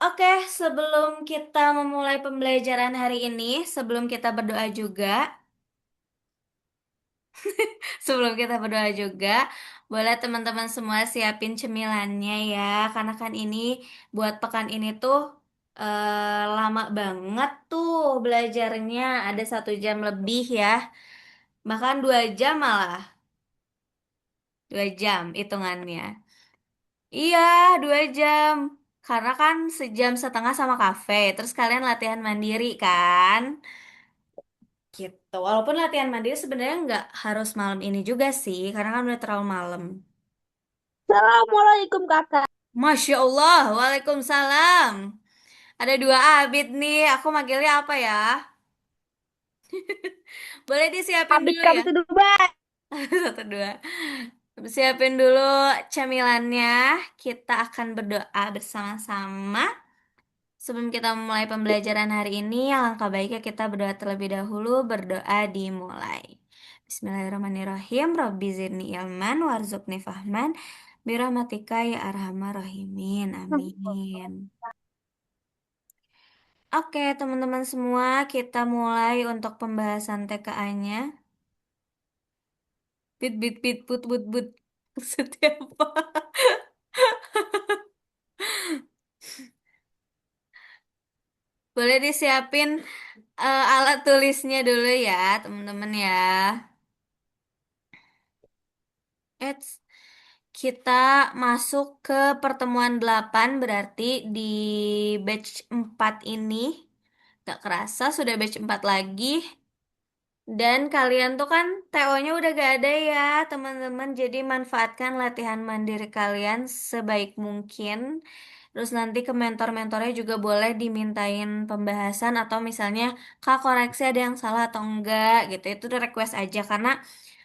Oke, sebelum kita memulai pembelajaran hari ini, sebelum kita berdoa juga, sebelum kita berdoa juga, boleh teman-teman semua siapin cemilannya ya, karena kan ini buat pekan ini tuh lama banget tuh belajarnya, ada 1 jam lebih ya, bahkan 2 jam malah, 2 jam hitungannya. Iya, 2 jam. Karena kan sejam setengah sama kafe, terus kalian latihan mandiri kan? Gitu. Walaupun latihan mandiri sebenarnya nggak harus malam ini juga sih, karena kan udah terlalu malam. Assalamualaikum kakak. Masya Allah, Waalaikumsalam. Ada dua Abid nih, aku manggilnya apa ya? Boleh disiapin Abid dulu come ya. to Dubai. Satu, dua. Siapin dulu cemilannya. Kita akan berdoa bersama-sama. Sebelum kita memulai pembelajaran hari ini, alangkah baiknya kita berdoa terlebih dahulu. Berdoa dimulai. Bismillahirrahmanirrahim. Rabbi zidni ilman warzuqni fahman. Birahmatika ya arhamar rahimin. Amin. Oke, teman-teman semua, kita mulai untuk pembahasan TKA-nya. Bit bit bit put but but. Setiap apa? Boleh disiapin alat tulisnya dulu ya, teman-teman ya. Eits. Kita masuk ke pertemuan 8 berarti di batch 4 ini. Gak kerasa sudah batch 4 lagi. Dan kalian tuh kan TO-nya udah gak ada ya teman-teman. Jadi manfaatkan latihan mandiri kalian sebaik mungkin. Terus nanti ke mentor-mentornya juga boleh dimintain pembahasan atau misalnya Kak koreksi ada yang salah atau enggak gitu. Itu udah request aja karena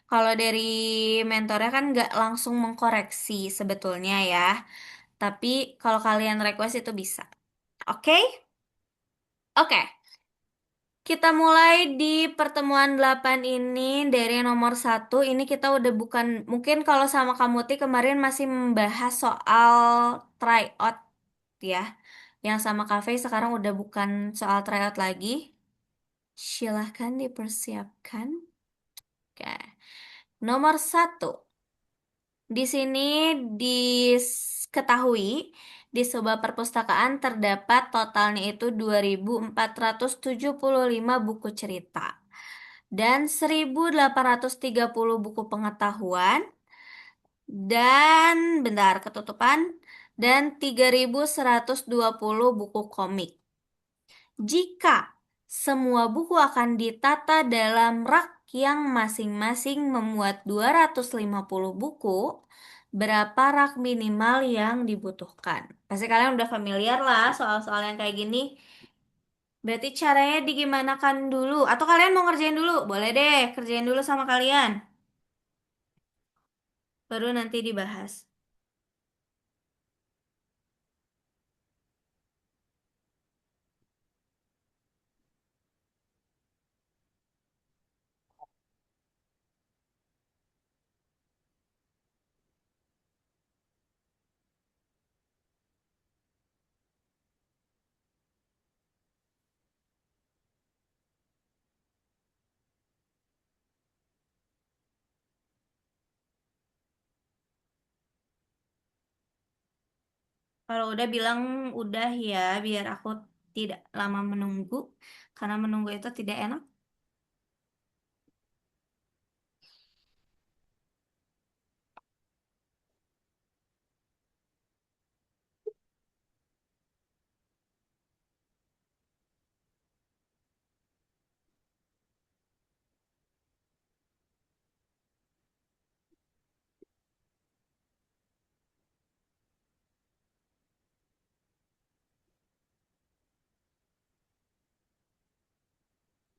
kalau dari mentornya kan nggak langsung mengkoreksi sebetulnya ya. Tapi kalau kalian request itu bisa. Oke? Oke. Kita mulai di pertemuan 8 ini dari nomor 1. Ini kita udah bukan, mungkin kalau sama kamu Ti kemarin masih membahas soal tryout ya. Yang sama cafe sekarang udah bukan soal tryout lagi. Silahkan dipersiapkan. Oke. Nomor 1. Di sini diketahui di sebuah perpustakaan terdapat totalnya itu 2.475 buku cerita dan 1.830 buku pengetahuan dan bentar ketutupan dan 3.120 buku komik. Jika semua buku akan ditata dalam rak yang masing-masing memuat 250 buku, berapa rak minimal yang dibutuhkan? Pasti kalian udah familiar lah soal-soal yang kayak gini. Berarti caranya digimanakan dulu? Atau kalian mau ngerjain dulu? Boleh deh, kerjain dulu sama kalian. Baru nanti dibahas. Kalau udah bilang udah ya, biar aku tidak lama menunggu. Karena menunggu itu tidak enak.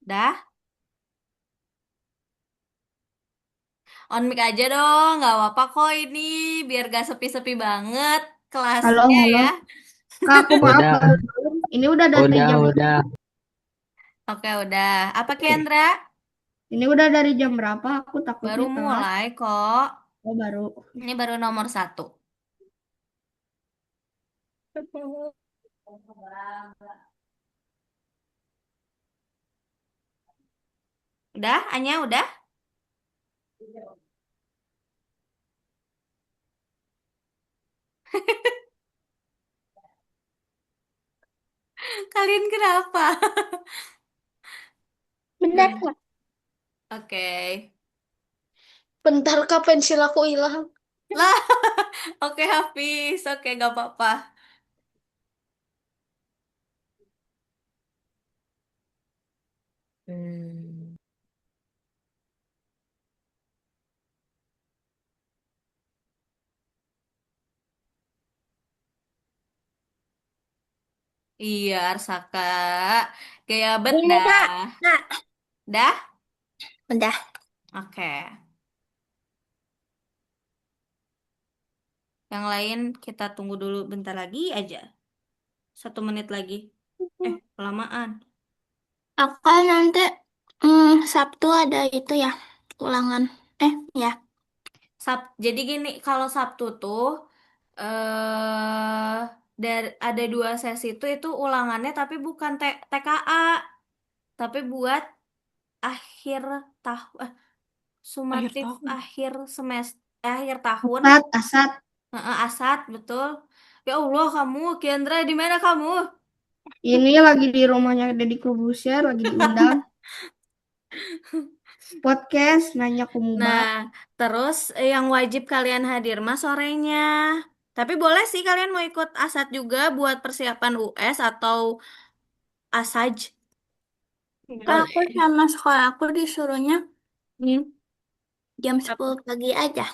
Dah? On mic aja dong, nggak apa-apa kok ini, biar gak sepi-sepi banget Halo, kelasnya halo. ya. Kak, aku maaf Udah, baru join. Ini udah dari udah, jam berapa? udah. Oke, udah. Apa Kendra? Ini udah dari jam berapa? Aku Baru takutnya telat. mulai kok. Oh, baru. Ini baru nomor 1. Udah, Anya udah? Kalian kenapa? Bentar, Gimana? Kak. Oke. Bentar, Kak, pensil aku hilang. Lah, oke Hafiz. Oke, gak apa-apa. Hmm. Iya, Arsaka. Gaya bet Ini, Kak. dah. Kak. Dah? Udah. Oke. Yang lain kita tunggu dulu bentar lagi aja. 1 menit lagi. Kelamaan. Aku nanti Sabtu ada itu ya, ulangan. Ya. Jadi gini, kalau Sabtu tuh ada 2 sesi itu ulangannya tapi bukan TKA, tapi buat akhir tahun, Akhir sumatif tahun. akhir semester, akhir tahun. Asat, asat. Asat betul. Ya Allah, kamu Kendra di mana kamu? Ini lagi di rumahnya Deddy Corbuzier, lagi diundang. Podcast, nanya Nah, kumubat. terus yang wajib kalian hadir mah sorenya. Tapi boleh sih kalian mau ikut asat juga buat persiapan US atau asaj. Aku Boleh. sama sekolah aku disuruhnya jam Apa? 10 pagi aja.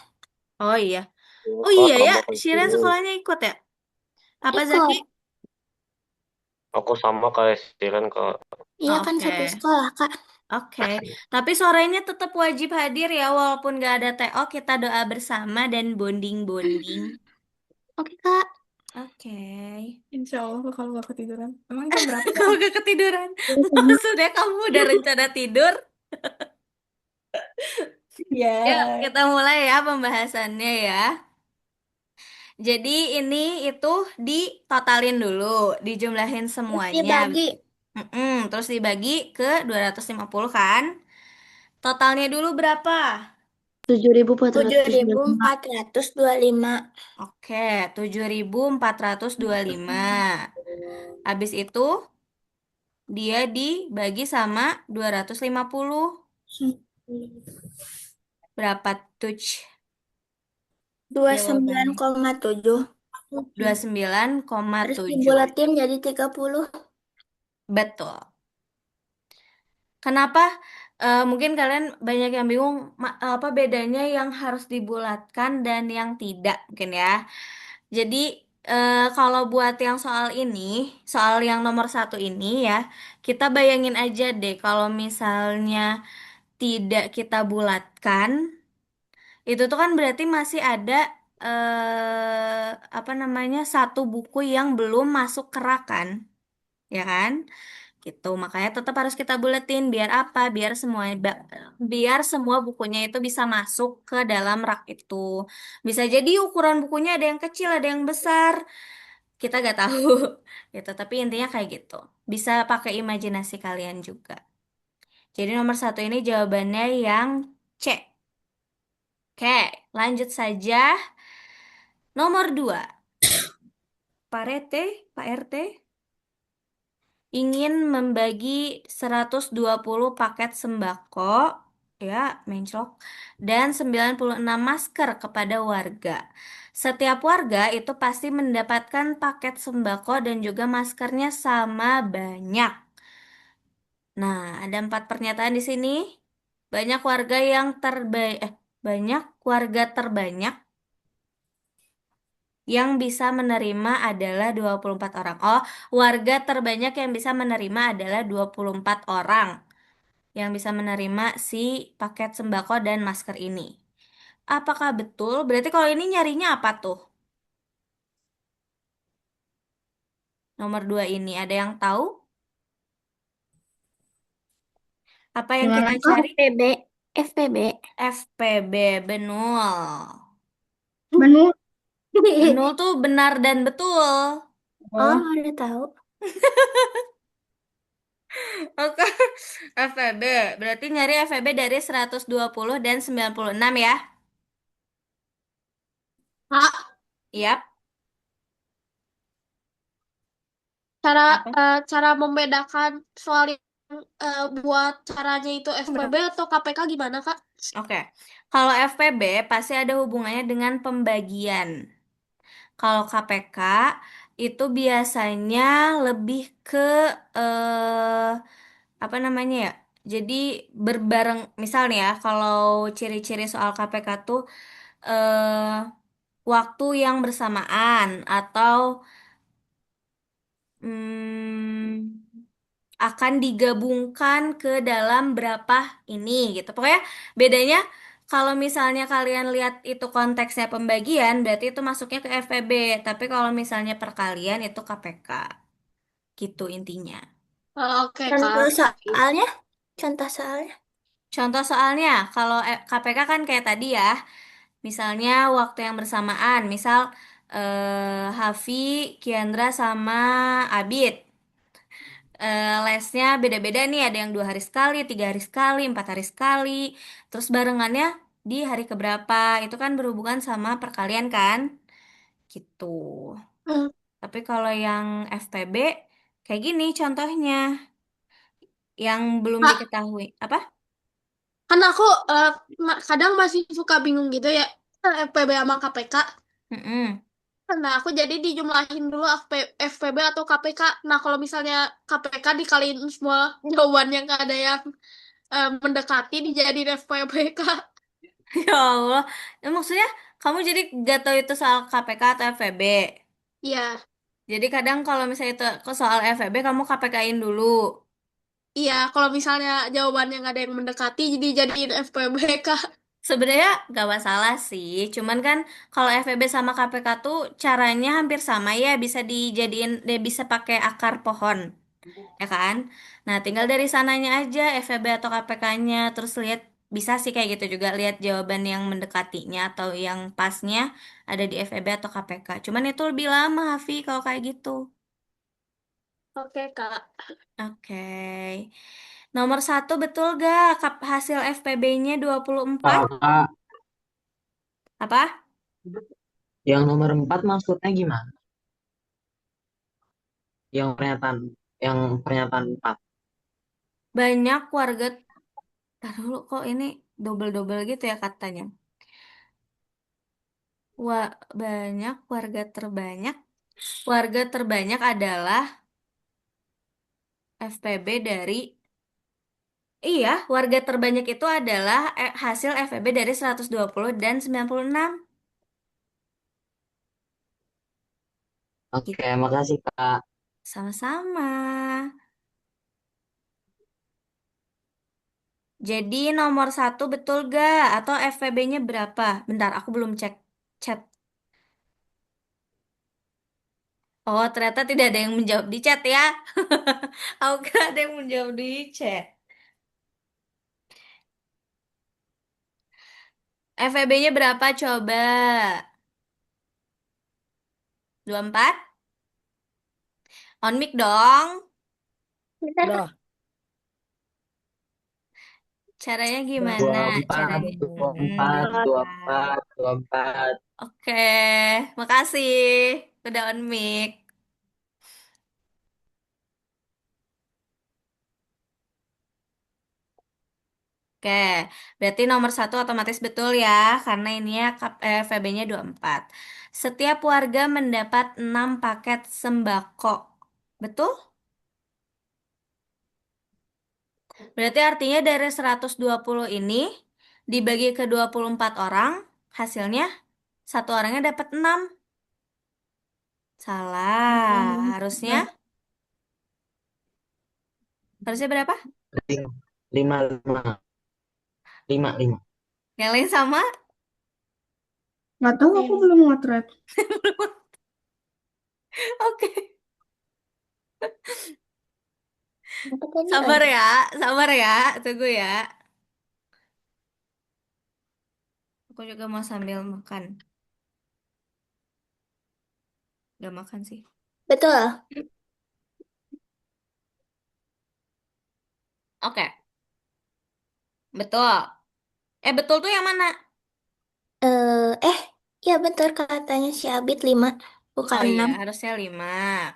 Oh iya. Iya, Oh Kak, iya ya, kamu kan Shiren sini. sekolahnya ikut ya? Apa Zaki? Ikut. Aku sama kayak Siren Kak. Iya kan Oke. satu sekolah, Kak. Oke. Tapi sorenya tetap wajib hadir ya, walaupun gak ada TO, kita doa bersama dan bonding-bonding. Oke, Kak. Oke. Insya Allah kalau nggak ketiduran. Emang jam berapa ya? Kamu gak ketiduran? Jam 7. Maksudnya kamu udah rencana tidur? Yuk, Ya. kita mulai ya pembahasannya ya. Jadi ini itu ditotalin dulu, dijumlahin Terus semuanya. dibagi Terus dibagi ke 250 kan? Totalnya dulu berapa? 7.425. 7.425. Oke, 7.425. Habis itu dia dibagi sama 250. Berapa tuh? Dua sembilan Jawabannya. koma tujuh. 29,7. Terus dibulatin jadi 30. Betul. Kenapa? Mungkin kalian banyak yang bingung apa bedanya yang harus dibulatkan dan yang tidak, mungkin ya. Jadi kalau buat yang soal ini, soal yang nomor 1 ini ya, kita bayangin aja deh kalau misalnya tidak kita bulatkan, itu tuh kan berarti masih ada apa namanya, satu buku yang belum masuk kerak kan, ya kan? Gitu. Makanya tetap harus kita buletin biar apa? Biar semua bukunya itu bisa masuk ke dalam rak itu. Bisa jadi ukuran bukunya ada yang kecil, ada yang besar. Kita gak tahu gitu. Tapi intinya kayak gitu. Bisa pakai imajinasi kalian juga. Jadi nomor 1 ini jawabannya yang C. Oke, lanjut saja. Nomor 2, Pak RT, Pak RT ingin membagi 120 paket sembako, ya, menclok, dan 96 masker kepada warga. Setiap warga itu pasti mendapatkan paket sembako dan juga maskernya sama banyak. Nah, ada 4 pernyataan di sini. Banyak warga yang banyak warga terbanyak yang bisa menerima adalah 24 orang. Oh, warga terbanyak yang bisa menerima adalah 24 orang yang bisa menerima si paket sembako dan masker ini. Apakah betul? Berarti kalau ini nyarinya apa tuh? Nomor 2 ini ada yang tahu? Apa yang Gimana, kita Kak? cari? FPB. FPB. FPB, benul. Menu. Benul tuh benar dan betul. Oh, Oh, udah tahu. Oke, FVB. Berarti nyari FVB dari 120 dan 96 ya? Kak, Yap. cara Apa? cara membedakan soal yang buat caranya itu FPB Benar. atau KPK gimana, Kak? Oke. Kalau FPB pasti ada hubungannya dengan pembagian. Kalau KPK itu biasanya lebih ke apa namanya ya? Jadi berbareng, misal nih ya, kalau ciri-ciri soal KPK tuh waktu yang bersamaan atau akan digabungkan ke dalam berapa ini gitu. Pokoknya bedanya kalau misalnya kalian lihat itu konteksnya pembagian, berarti itu masuknya ke FPB. Tapi kalau misalnya perkalian itu KPK. Gitu intinya. Oke, Contoh Kak. soalnya? Contoh soalnya? Contoh soalnya, kalau KPK kan kayak tadi ya, misalnya waktu yang bersamaan, misal Hafi, Kiandra sama Abid. Lesnya beda-beda nih, ada yang 2 hari sekali, 3 hari sekali, 4 hari sekali, terus barengannya di hari keberapa, itu kan berhubungan sama perkalian kan, gitu. Hmm, Tapi kalau yang FPB kayak gini contohnya, yang belum Kak, diketahui apa? kan aku kadang masih suka bingung gitu ya, FPB sama KPK. Mm-mm. Nah, aku jadi dijumlahin dulu FPB atau KPK. Nah, kalau misalnya KPK dikaliin semua jawaban yang ada yang mendekati dijadiin FPB, Kak. Ya Allah, maksudnya kamu jadi gak tahu itu soal KPK atau FVB. Iya, Jadi kadang kalau misalnya itu ke soal FVB kamu KPK-in dulu. iya. Kalau misalnya jawabannya nggak ada yang mendekati, jadi jadiin FPB, Kak. Sebenarnya gak masalah sih, cuman kan kalau FEB sama KPK tuh caranya hampir sama ya, bisa dijadiin, dia bisa pakai akar pohon, ya kan? Nah, tinggal dari sananya aja FEB atau KPK-nya, terus lihat bisa sih kayak gitu juga, lihat jawaban yang mendekatinya atau yang pasnya ada di FEB atau KPK. Cuman itu lebih lama, Hafi, kalau kayak gitu. Oke, Kak. Oke. Nomor satu betul gak hasil FPB-nya 24? Kakak, Apa? yang nomor 4 maksudnya gimana? Yang pernyataan, yang pernyataan 4. Banyak warga, tar dulu kok ini double-double gitu ya katanya. Banyak warga terbanyak. Warga terbanyak adalah FPB dari, iya, warga terbanyak itu adalah hasil FPB dari 120 dan 96. Oke, Gitu. makasih Kak. Sama-sama. Jadi nomor satu betul gak? Atau FPB-nya berapa? Bentar, aku belum cek chat. Oh, ternyata tidak ada yang menjawab di chat ya. Aku kira ada yang menjawab di chat. FEB-nya berapa coba? 24? On mic dong. Bentar, Kak. Udah, Caranya udah gimana? Dua aku empat, Caranya. ketemu. dua empat, Bentar. dua empat, 24. Oke, makasih. Udah on mic. Oke, berarti nomor satu otomatis betul ya, karena ini ya FEB-nya 24. Setiap warga mendapat 6 paket sembako. Betul? Berarti artinya dari 120 ini dibagi ke 24 orang, hasilnya satu orangnya dapat 6. Salah. Harusnya harusnya berapa? Lima, lima, lima, lima. Yang lain sama? Nggak tahu, aku belum nge-thread. Oke. Apa tadi Sabar ada? ya, sabar ya. Tunggu ya. Aku juga mau sambil makan. Gak makan sih. Betul. Oke. Betul. Betul tuh yang mana? Eh, ya betul katanya si Abid 5, bukan Oh iya, 6. harusnya 5.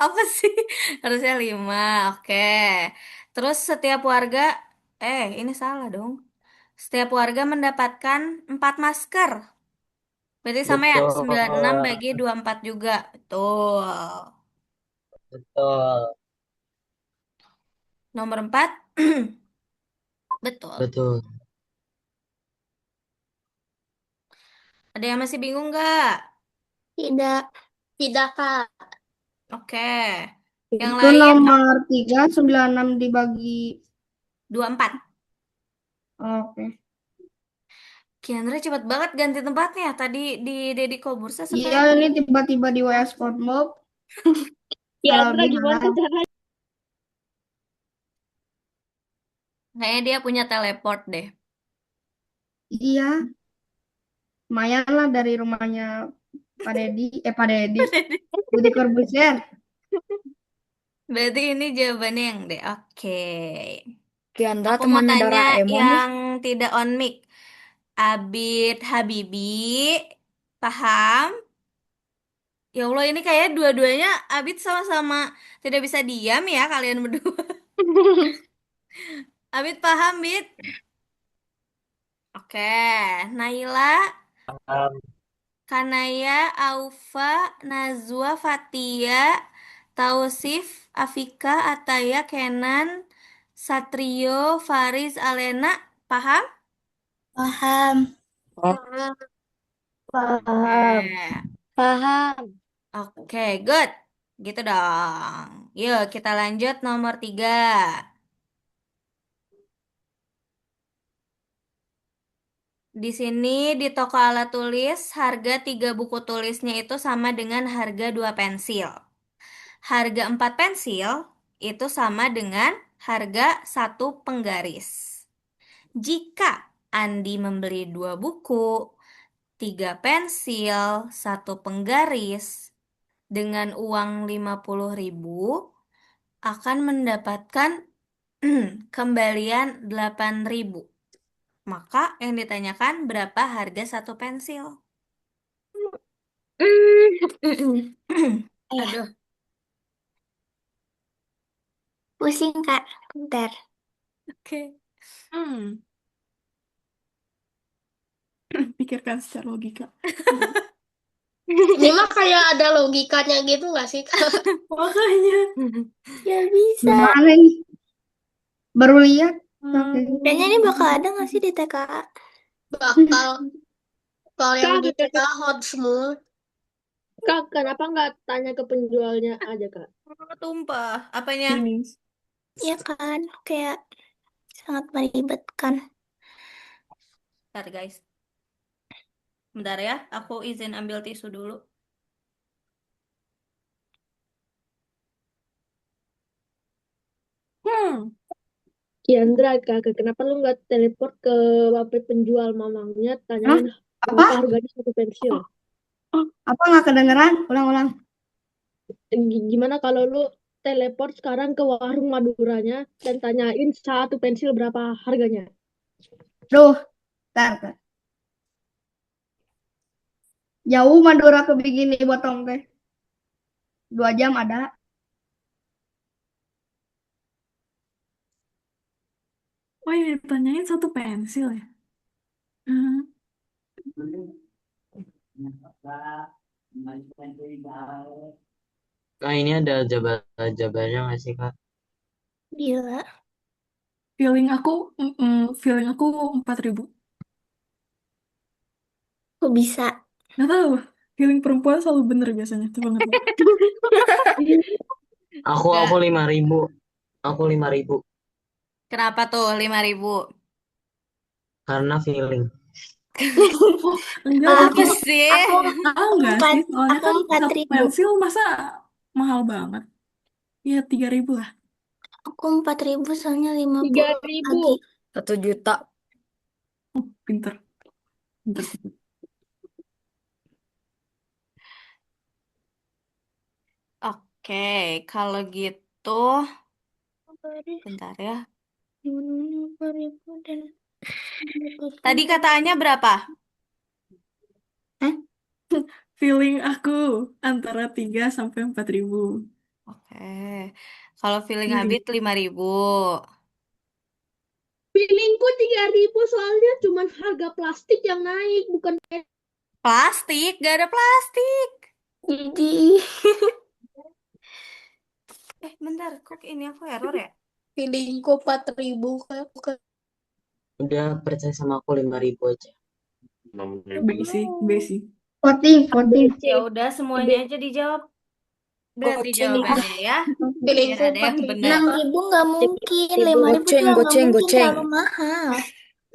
Apa sih? Harusnya 5. Oke. Terus setiap warga, ini salah dong. Setiap warga mendapatkan 4 masker. Berarti sama ya, Betul. 96 bagi 24 juga. Betul. Betul. Nomor 4, betul. Betul. Ada yang masih bingung nggak? Tidak. Tidak, Kak. Oke. Yang Itu lain, nomor 3, 96 dibagi. 24. Oke. Kiandra cepat banget ganti tempatnya. Tadi di Deddy Kobursa, Iya, sekarang. ini tiba-tiba di WA SpongeBob. Ya, Kalau Andra gimana gimana? caranya? Kayaknya dia punya teleport deh. Iya, lumayan lah dari rumahnya Pak Dedi. Pak Dedi. Deddy Corbuzier. Berarti ini jawabannya yang D. Oke. Kiandra Aku mau temannya tanya Doraemon ya. yang tidak on mic. Abid Habibi, paham? Ya Allah, ini kayak dua-duanya Abid sama-sama tidak bisa diam ya kalian berdua. Abid paham, Bid? Oke. Naila, Kanaya, Aufa, Nazwa, Fatia, Tausif, Afika, Ataya, Kenan, Satrio, Faris, Alena, paham? Paham. Paham. Oke. Paham. Oke, good. Gitu dong. Yuk, kita lanjut nomor 3. Di sini di toko alat tulis, harga 3 buku tulisnya itu sama dengan harga 2 pensil. Harga 4 pensil itu sama dengan harga 1 penggaris. Jika Andi membeli 2 buku, 3 pensil, 1 penggaris, dengan uang 50.000, akan mendapatkan kembalian 8.000. Maka yang ditanyakan berapa harga 1 pensil? Aduh, Pusing Kak. Bentar. oke. Hmm, pikirkan secara logika. Ini mah kayak ada logikanya gitu nggak sih, Kak? Makanya. Ya bisa. Gimana nih? Baru lihat. Oke. Kayaknya ini bakal ada nggak sih di TKA? Bakal kalau yang di Kak, TK hot semua. Kak, kenapa nggak tanya ke penjualnya aja, Kak? Tumpah. Apanya? Ini. Ya kan, kayak sangat meribetkan. Bentar guys. Bentar ya, aku izin ambil tisu dulu. Hmm. Kiandra, Kak, kenapa lu nggak teleport ke bapak penjual mamangnya, Hah? tanyain Apa? berapa harganya satu pensil? Apa nggak kedengeran? Ulang-ulang. Gimana kalau lu teleport sekarang ke warung Maduranya dan tanyain satu pensil berapa harganya? Duh, tar. Jauh Madura ke begini Botong teh. 2 jam ada. Oh iya, tanyain satu pensil ya. Hmm. Nah, ini ada jawabannya nggak sih, Kak? Gila. Feeling aku 4.000. Kok bisa? Nggak tahu. Feeling perempuan selalu bener biasanya. Coba nggak tahu. Aku Enggak. 5.000. Aku 5.000 Kenapa tuh 5.000? karena feeling. Enggak, Aku aku Apa sih? aku tahu aku nggak empat sih? Soalnya aku kan empat satu ribu. pensil masa mahal banget. Ya 3.000 lah. Aku 4.000 soalnya 50 3.000. lagi. 1 juta. Oh, pinter. Pinter. Oke, kalau gitu, bentar ya. 50.000 dan Tadi katanya berapa? Hah? Feeling aku antara 3 sampai 4.000. Oke, kalau feeling Feeling. habis 5.000. Feelingku 3.000 soalnya cuman harga plastik yang naik, bukan Plastik, gak ada plastik. Jadi Bentar, kok ini aku error ya? feelingku 4.000 Kak. Bukan Udah percaya sama aku 5.000 aja. B sih, B sih. Voting, voting. Ya udah, semuanya aja dijawab. Berarti goceng jawabannya ya, biar feelingku ada yang 4.000 benar. 6.000 nggak mungkin, 5.000 Goceng, juga nggak goceng, mungkin, goceng. terlalu mahal.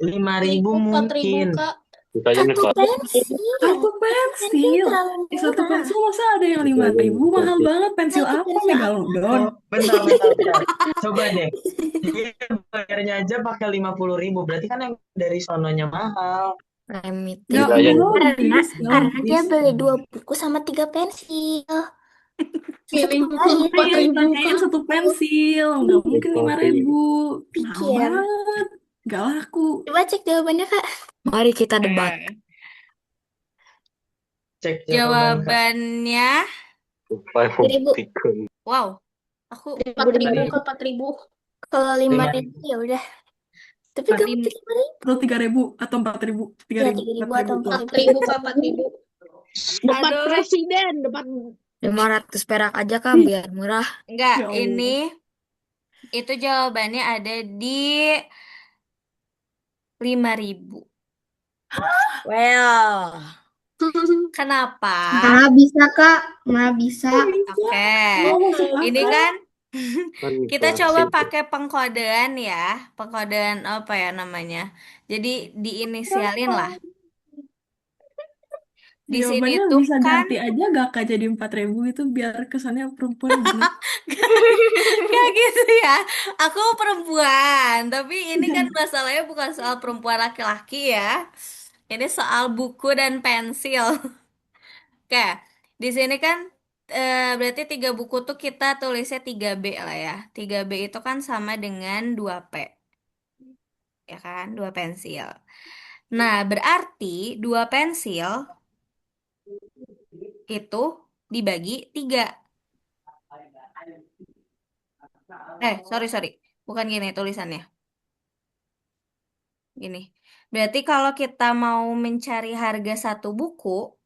5.000 feelingku 4.000 mungkin. Kak. Satu pensil, Satu pensil pensil. terlalu Satu murah. pensil masa ada yang 5.000? Mahal banget. Nah Pensil itu apa? pensil apa? Megalodon. Oh, bentar. Coba deh. Dia bayarnya aja pakai 50.000. Berarti kan yang dari sononya mahal. Limited. Nggak Karena logis, nggak karena dia logis. beli 2 buku sama 3 pensil. Satu Feelingku penggaris. Kan yang 4.000 ditanyain Kak. satu pensil. Nggak mungkin 5.000. Mahal Pikir. banget. Nggak laku. Coba cek jawabannya Kak. Mari kita debat. Cek jawaban, Kak. Jawabannya, 3.000. wow, aku 4.000 Kak, 4.000. Kalau 5.000 5.000. ya udah. Tapi gak lim- mungkin 5.000. Atau 3.000 atau 4.000. Ya 3.000. 3.000 atau 4.000 tuh. 4.000 Kak, 4.000. Debat aduh, presiden, debat 500 perak aja kan biar murah. enggak, Ya ini Allah. itu jawabannya ada di 5.000. Well, Kenapa? Nah, bisa, Kak. Nah, bisa. Kok bisa? Oke, Nggak masuk ini akal. kan kita coba pakai pengkodean ya, pengkodean apa ya namanya? Jadi diinisialin lah. Di sini Jawabannya tuh bisa kan ganti aja gak kak jadi 4.000 itu biar kesannya perempuan banget. gak gitu ya. Aku perempuan, tapi ini kan masalahnya bukan soal perempuan laki-laki ya. Ini soal buku dan pensil. Oke, di sini kan berarti 3 buku tuh kita tulisnya 3B lah ya. 3B itu kan sama dengan 2P, ya kan? 2 pensil. Nah, berarti 2 pensil itu dibagi 3. Sorry. Bukan gini tulisannya. Gini. Berarti kalau kita mau mencari harga satu buku,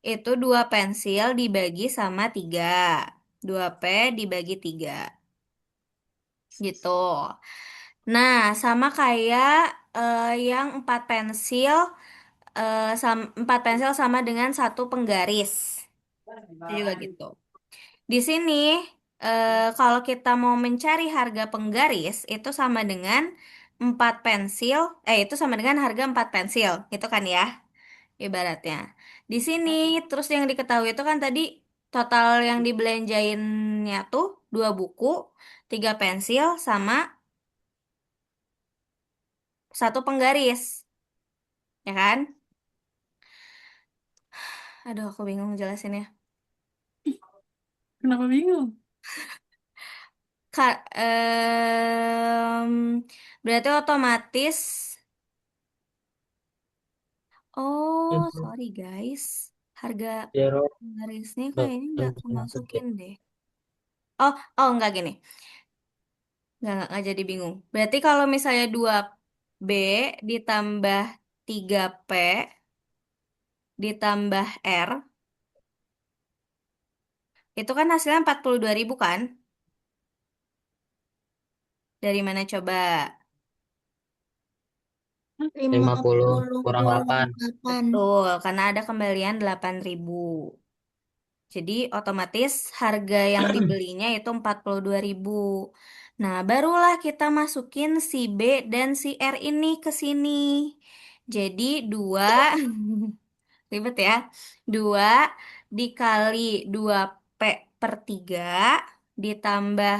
itu 2 pensil dibagi sama 3. 2P dibagi 3. Gitu. Nah, sama kayak yang 4 pensil, 4 pensil sama dengan 1 penggaris. Itu juga gitu. Di sini, kalau kita mau mencari harga penggaris, itu sama dengan 4 pensil, itu sama dengan harga 4 pensil, gitu kan ya, ibaratnya. Di sini, terus yang diketahui itu kan tadi total yang dibelanjainnya tuh 2 buku, 3 pensil, sama 1 penggaris, ya kan? Aduh, aku bingung jelasinnya. Kenapa bingung? Kak, berarti otomatis. Oh, sorry guys. Harga Zero. garisnya kayaknya nggak kemasukin deh. Nggak gini. Nggak jadi bingung. Berarti kalau misalnya 2B ditambah 3P ditambah R, itu kan hasilnya 42.000 kan? Dari mana coba? 50 kurang 8. 58. Betul, karena ada kembalian 8.000. Jadi otomatis harga yang dibelinya itu 42.000. Nah, barulah kita masukin si B dan si R ini ke sini. Jadi 2 ribet ya. 2 dikali 2P/3 ditambah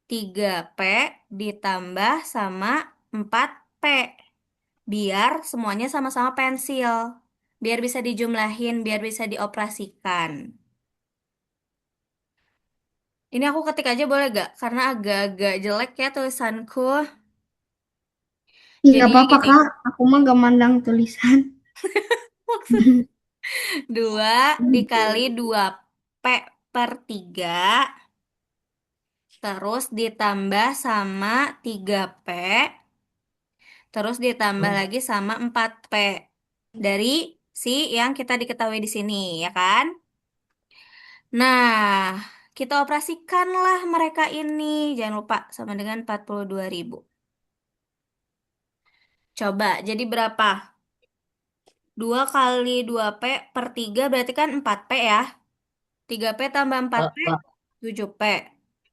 3P ditambah sama 4P. Biar semuanya sama-sama pensil. Biar bisa dijumlahin, biar bisa dioperasikan. Ini aku ketik aja boleh gak? Karena agak-agak jelek ya tulisanku. Nggak Jadinya apa-apa, gini, Kak. Aku mah gak mandang tulisan. maksud 2 dikali 2p/3, terus ditambah sama 3p, terus ditambah lagi sama 4p. Dari si yang kita diketahui di sini, ya kan? Nah, kita operasikanlah mereka ini. Jangan lupa sama dengan 42.000. Coba, jadi berapa? 2 kali 2p/3 berarti kan 4p ya. 3p tambah 4p, Kak, 7p.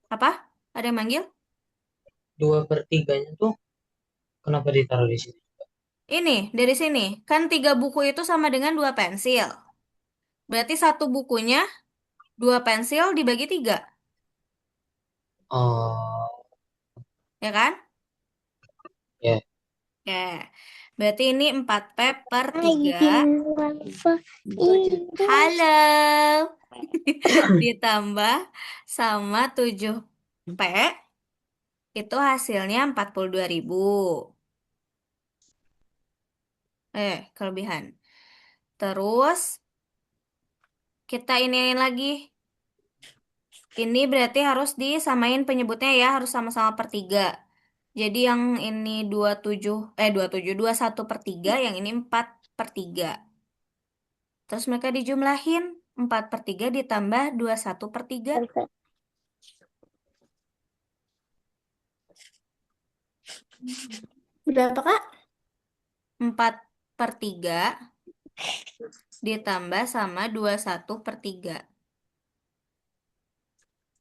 Apa? Ada yang manggil? 2/3-nya tuh kenapa ditaruh di sini? Ini, dari sini. Kan 3 buku itu sama dengan 2 pensil. Berarti satu bukunya 2 pensil dibagi 3. Oh, Ya kan? ya. Oke. Berarti ini 4p/3. Halo. Ditambah sama 7p. Itu hasilnya 42.000. Kelebihan. Terus kita iniin lagi. Ini berarti harus disamain penyebutnya ya, harus sama-sama per 3. Jadi yang ini 21/3, yang ini 4/3. Terus mereka dijumlahin, 4/3 ditambah 21/3. Berapa, Kak? 4/3 ditambah sama 21/3.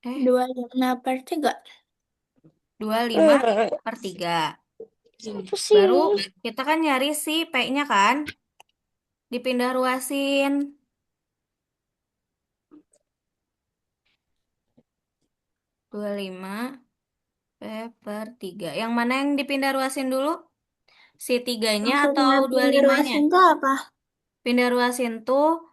25/3. 25/3. Baru Pusing. kita kan nyari si P-nya kan, dipindah ruasin. 25p/3. Yang mana yang dipindah ruasin dulu? Si 3-nya atau Maksudnya pindah 25-nya? ruasin itu apa? Pindah ruasin tuh,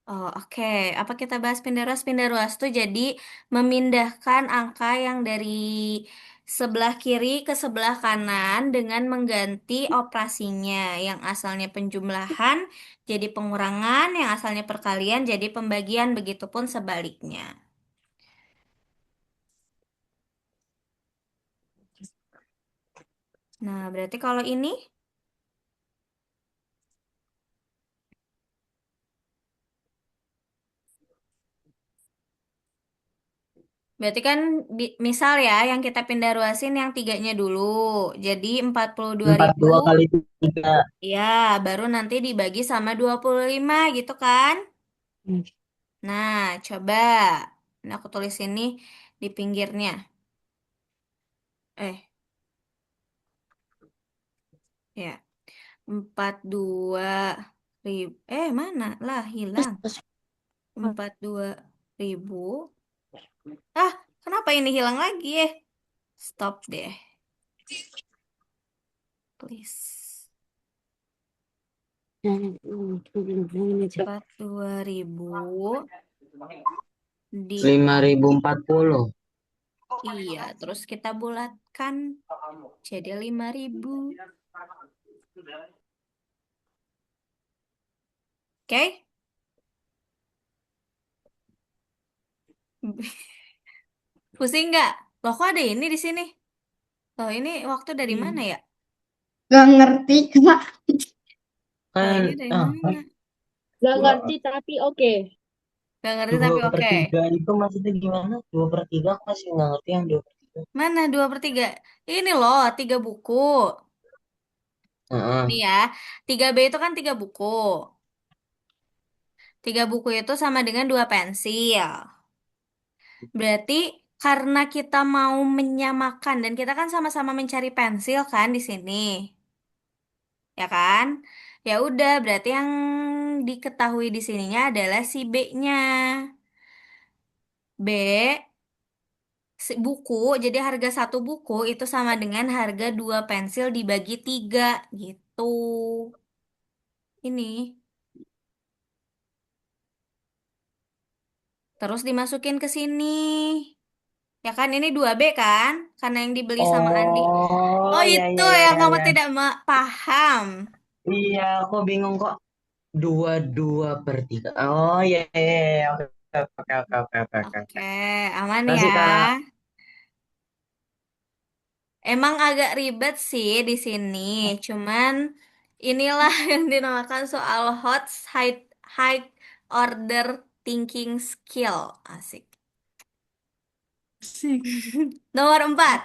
oh oke. Apa kita bahas pindah ruas? Pindah ruas tuh jadi memindahkan angka yang dari sebelah kiri ke sebelah kanan dengan mengganti operasinya. Yang asalnya penjumlahan jadi pengurangan, yang asalnya perkalian jadi pembagian, begitupun sebaliknya. Nah, berarti kalau ini berarti kan misal ya yang kita pindah ruasin yang 3-nya dulu. Jadi 42.000 42 kali 3. ya baru nanti dibagi sama 25 gitu kan. Nah, coba. Nah, aku tulis ini di pinggirnya. Eh, ya. 42.000. Mana? Lah, hilang. 42.000. Ah, kenapa ini hilang lagi ya? Stop deh, please. 42.000 di 5.040. iya, terus kita bulatkan jadi 5.000. Oke? Pusing nggak? Loh, kok ada ini di sini? Loh, ini waktu dari mana ya? Gak ngerti, Kak. Loh, Kan ini dari mana? Gak ngerti tapi oke. Gak ngerti dua tapi per oke. tiga itu maksudnya gimana? 2/3 aku masih nggak ngerti yang 2/3. Mana 2/3? Ini loh, 3 buku. Heeh. Nih ya, 3B itu kan 3 buku. 3 buku itu sama dengan 2 pensil. Berarti karena kita mau menyamakan dan kita kan sama-sama mencari pensil kan di sini, ya kan? Ya udah, berarti yang diketahui di sininya adalah si B-nya. B buku, jadi harga satu buku itu sama dengan harga 2 pensil dibagi 3 gitu. Ini. Terus dimasukin ke sini. Ya kan, ini 2B kan? Karena yang dibeli sama Andi. Oh, Oh, ya, itu ya, ya, yang ya, kamu ya. tidak paham. Iya, aku bingung kok. Dua, 2/3. Oh, ya, ya, ya, ya. Oke, oke, oke, oke, oke, oke, Oke, oke. aman ya. Kasih, Kak. Emang agak ribet sih di sini, cuman inilah yang dinamakan soal hot high high order thinking skill. Asik. Sih. Nomor 4.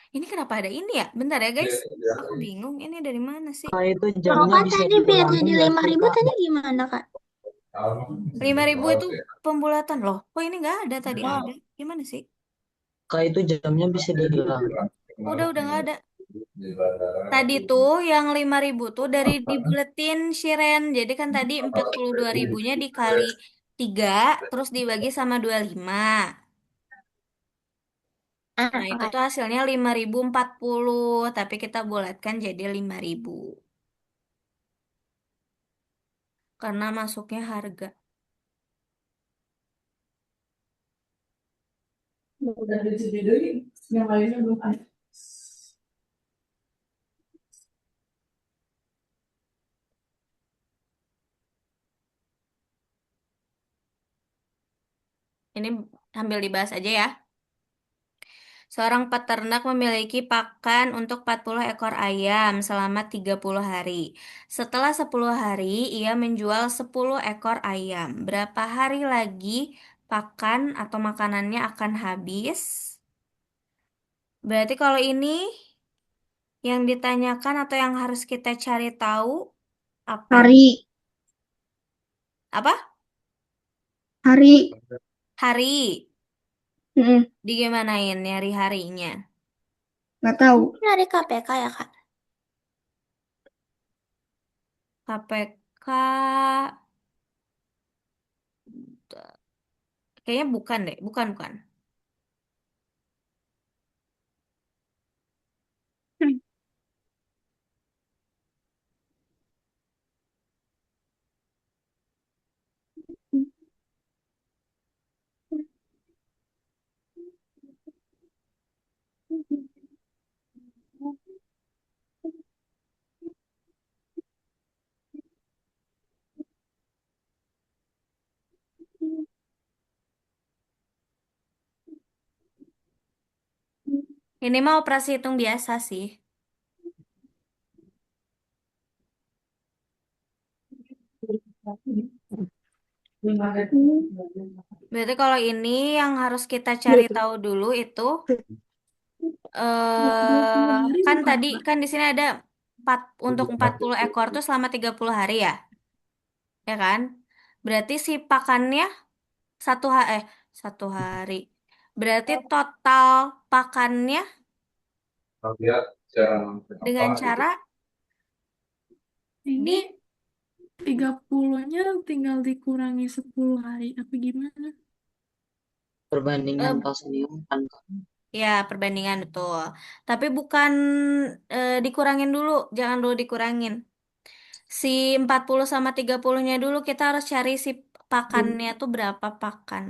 Ini kenapa ada ini ya? Bentar ya guys. Aku bingung ini dari mana sih? Kak, itu Kalau jamnya Kak bisa tadi biar diulangin jadi nggak lima sih, ribu Kak? tadi gimana Kak? 5.000 itu pembulatan loh. Oh ini nggak ada tadi ada. Gimana sih? Kak, itu jamnya bisa dihilangin. Udah nggak ada. Tadi tuh yang 5.000 tuh dari dibuletin Shiren. Jadi kan tadi 42.000-nya dikali 3, terus dibagi sama 25. Nah, itu Oke. tuh hasilnya 5.040, tapi kita bulatkan jadi 5.000. Karena masuknya harga. Ini sambil dibahas aja ya. Seorang peternak memiliki pakan untuk 40 ekor ayam selama 30 hari. Setelah 10 hari, ia menjual 10 ekor ayam. Berapa hari lagi pakan atau makanannya akan habis? Berarti kalau ini yang ditanyakan atau yang harus kita cari tahu apa ini? Hari. Apa? Hari. Hari. Mm-mm. Digimanain nyari harinya? Nggak tahu. Dari KPK ya Kak? KPK kayaknya bukan deh, bukan. Ini mah operasi hitung biasa sih. Berarti kalau ini yang harus kita cari tahu dulu itu 20 hari kan bukan tadi Kak? kan di sini ada 4 untuk 40 ekor tuh selama 30 hari ya. Ya kan? Berarti si pakannya satu eh 1 hari. Berarti total pakannya dengan cara Ini di 30-nya tinggal dikurangi 10 hari. Apa gimana? Perbandingan eh, kalsium kan, Kak? ya perbandingan betul. Tapi bukan dikurangin dulu, jangan dulu dikurangin. Si 40 sama 30-nya dulu kita harus cari si pakannya tuh berapa pakan.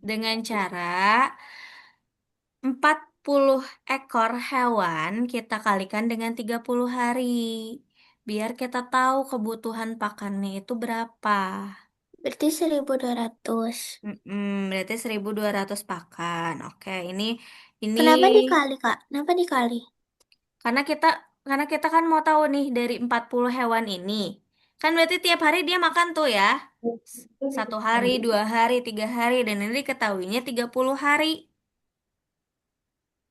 Dengan cara 40 ekor hewan kita kalikan dengan 30 hari. Biar kita tahu kebutuhan pakannya itu berapa. Berarti 1.200. Berarti 1.200 pakan. Oke, ini Kenapa dikali Kak? Kenapa dikali? karena kita karena kita kan mau tahu nih dari 40 hewan ini. Kan berarti tiap hari dia makan tuh ya. 1 hari, 2 hari, 3 hari, dan ini diketahuinya 30 hari.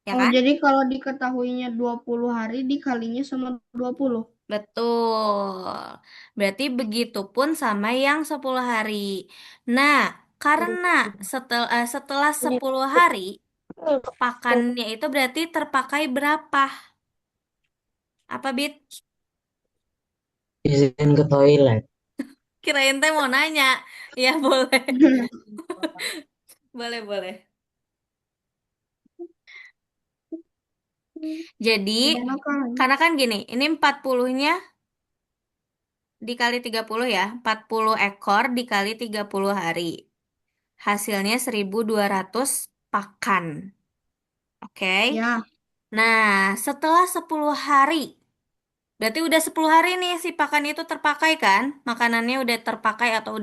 Ya Oh, kan? jadi kalau diketahuinya 20 hari dikalinya sama 20. Betul. Berarti begitu pun sama yang 10 hari. Nah, karena setelah 10 hari, pakannya itu berarti terpakai berapa? Apa, Bit? Izin ke toilet. Kirain teh mau nanya. Ya boleh. Boleh, boleh. Jadi, Gimana kan? karena kan gini, ini 40-nya dikali 30 ya. 40 ekor dikali 30 hari. Hasilnya 1.200 pakan. Oke. Ya, Nah, setelah 10 hari, berarti udah 10 hari nih si pakan itu terpakai kan? Makanannya udah terpakai atau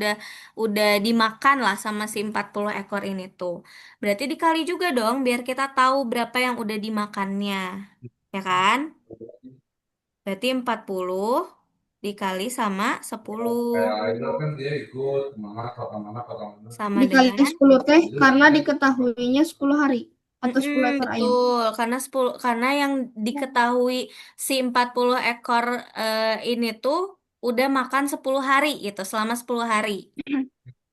udah dimakan lah sama si 40 ekor ini tuh. Berarti dikali juga dong biar kita tahu berapa yang udah dimakannya. Ya kan? Berarti 40 dikali sama 10 sama dikali dengan 10 teh karena diketahuinya 10 hari atau 10 ekor ayam. betul, karena yang diketahui si 40 ekor ini tuh udah makan 10 hari gitu, selama 10 hari.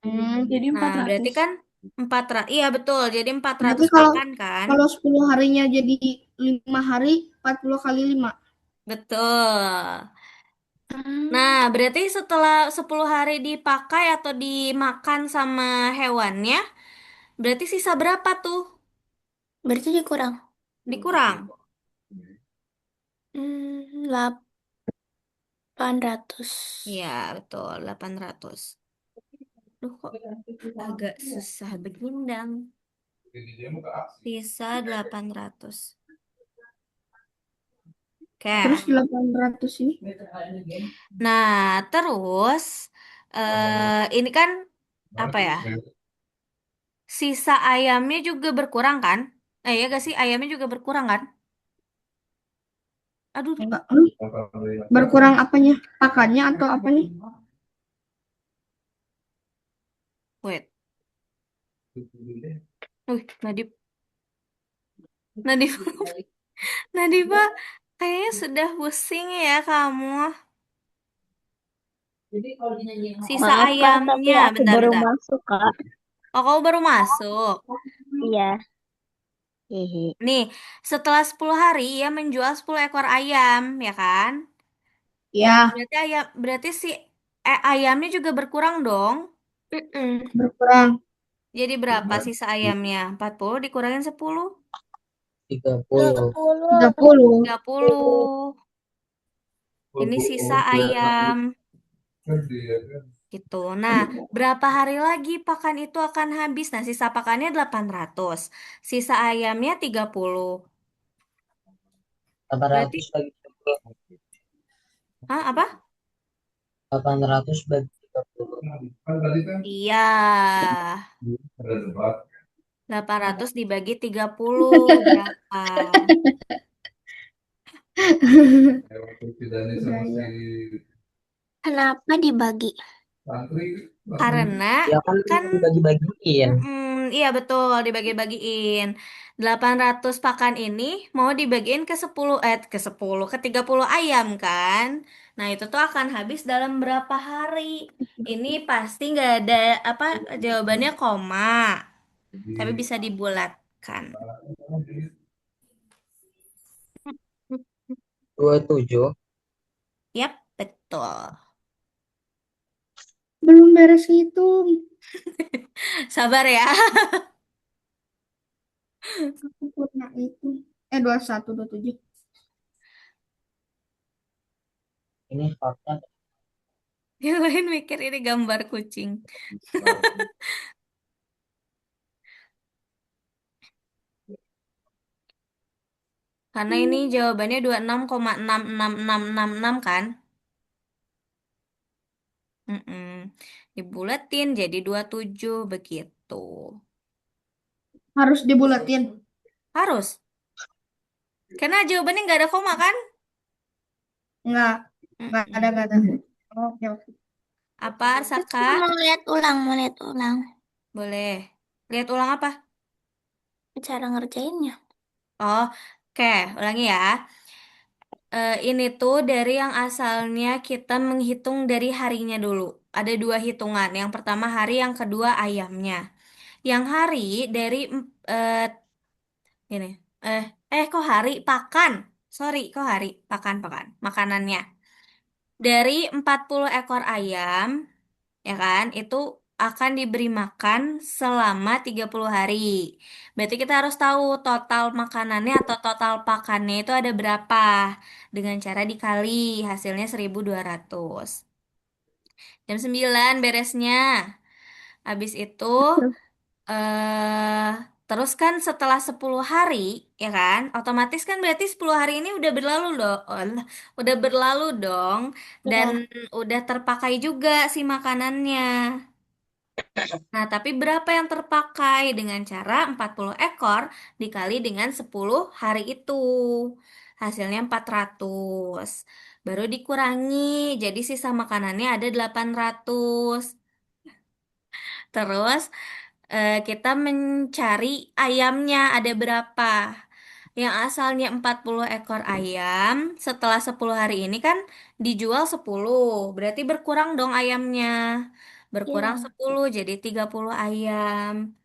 Hmm. Jadi Nah, empat berarti ratus. kan iya betul, jadi empat Berarti ratus kalau pakan kan? kalau 10 harinya jadi 5 hari, 40 kali 5. Betul. Nah, Hmm, berarti setelah 10 hari dipakai atau dimakan sama hewannya, berarti sisa berapa tuh? berarti dikurang. Dikurang. Hmm, 800. Iya, betul, 800. Duh, kok agak susah begindang. Sisa 800. Terus Oke. 800 ini Nah, terus ini kan apa ya? Sisa ayamnya juga berkurang kan? Ya gak sih? Ayamnya juga berkurang kan? Aduh, enggak. Berkurang apanya? Pakannya atau apanya? wait. Nadif, Nadif, Nadifa, kayaknya sudah pusing ya kamu. Sisa Maaf Kak, tapi ayamnya, aku baru bentar-bentar. masuk Kak. Oh, kamu baru masuk. Iya. Hehe. Nih, setelah 10 hari ya menjual 10 ekor ayam, ya kan? Ya, Berarti si ayamnya juga berkurang dong. Mm-mm. berkurang Jadi berapa sisa ayamnya? 40 dikurangin 10? 30. 30. 30. 30. Ini sisa ayam gitu. Nah, berapa hari lagi pakan itu akan habis? Nah, sisa pakannya 800. Sisa ayamnya 30. Berarti 800 bagi 30. apa? 800 bagi 30. Iya. 800 dibagi 30 berapa? Udah ya. Kenapa dibagi? Karena Ya kan kan dibagi-bagiin. iya betul, dibagi-bagiin. 800 pakan ini mau dibagiin ke 10 ke 10 ke 30 ayam kan? Nah, itu tuh akan habis dalam berapa hari? Ini pasti nggak ada apa jawabannya koma, tapi bisa dibulatkan. 27. Yap, betul. Belum beres hitung. Sabar ya. Sempurna itu. 21, 27. Ini fakta. Yang lain mikir ini gambar kucing. Karena ini jawabannya 26,66666 kan? Mm-mm. Dibulatin jadi 27 begitu. Harus dibulatin. Harus. Karena jawabannya nggak ada koma kan? Enggak, Mm-mm. enggak ada. Oke, oke. Apa, Saka? Mau lihat ulang, mau lihat ulang. Boleh. Lihat ulang apa? Cara ngerjainnya. Oh, oke. Ulangi ya. Ini tuh dari yang asalnya kita menghitung dari harinya dulu. Ada dua hitungan. Yang pertama hari, yang kedua ayamnya. Yang hari dari eh ini. Kok hari? Pakan. Sorry, kok hari? Pakan. Makanannya. Dari 40 ekor ayam, ya kan? Itu akan diberi makan selama 30 hari. Berarti kita harus tahu total makanannya atau total pakannya itu ada berapa. Dengan cara dikali, hasilnya 1.200. Jam 9 beresnya. Habis itu, eh terus kan setelah 10 hari, ya kan? Otomatis kan berarti 10 hari ini udah berlalu dong. Udah berlalu dong. Dan Ya. udah terpakai juga si makanannya. Nah, tapi berapa yang terpakai dengan cara 40 ekor dikali dengan 10 hari itu. Hasilnya 400. Baru dikurangi, jadi sisa makanannya ada 800. Terus kita mencari ayamnya ada berapa. Yang asalnya 40 ekor ayam, setelah 10 hari ini kan dijual 10. Berarti berkurang dong ayamnya. Berkurang Ya. 10 jadi 30 ayam.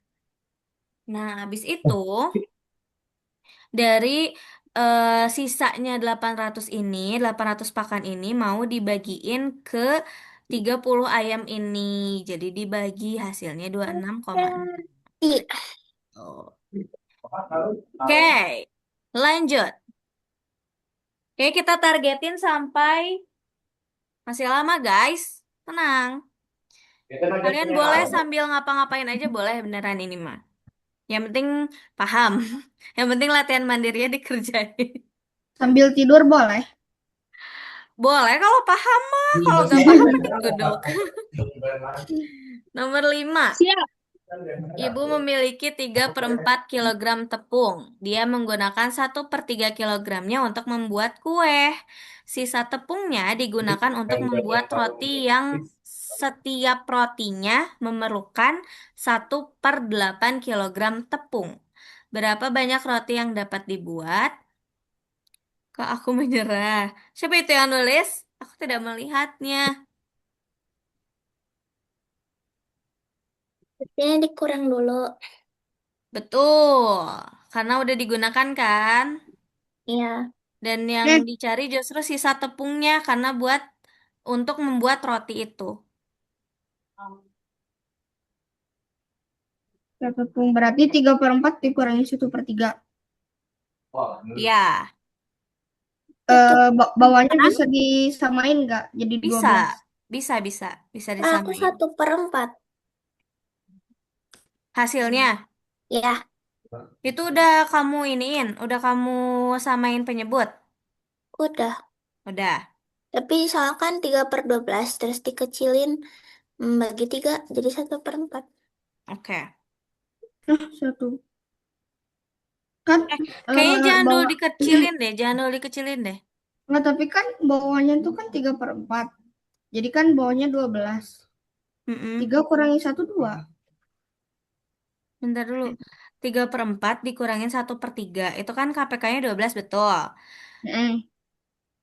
Nah, habis itu dari sisanya 800 ini, 800 pakan ini mau dibagiin ke 30 ayam ini. Jadi dibagi hasilnya 26,6. Iya. Oh. Oke, lanjut. Oke, kita targetin sampai masih lama, guys. Tenang. Kalian boleh sambil ngapa-ngapain aja boleh beneran ini mah. Yang penting paham. Yang penting latihan mandirinya dikerjain. Sambil tidur boleh. Boleh kalau paham mah. Kalau Iya. gak paham ikut duduk. Nomor 5. Siap. Ibu memiliki 3/4 kilogram tepung. Dia menggunakan 1/3 kilogramnya untuk membuat kue. Sisa tepungnya digunakan untuk membuat roti yang setiap rotinya memerlukan 1/8 kilogram tepung. Berapa banyak roti yang dapat dibuat? Kak, aku menyerah. Siapa itu yang nulis? Aku tidak melihatnya. Ini dikurang dulu. Betul, karena udah digunakan kan? Iya. Dan yang Oke, dicari justru sisa tepungnya karena untuk membuat roti itu. tepung berarti 3/4 dikurangi 1/3. Ya, Bawahnya bisa disamain nggak? Jadi bisa, 12. bisa Aku disamain. 1/4. Hasilnya Ya. itu udah kamu iniin, udah kamu samain penyebut, Udah. udah. Tapi soalnya kan 3/12 terus dikecilin bagi 3 jadi 1/4. Oke. Nah, satu. Kan Kayaknya jangan dulu bawah. dikecilin deh, jangan dulu dikecilin deh. Nggak, tapi kan bawahnya itu kan 3/4. Jadi kan bawahnya 12. Mm-mm. 3 kurangi 1, 2. Bentar dulu. 3/4 dikurangin 1/3. Itu kan KPK-nya 12 betul.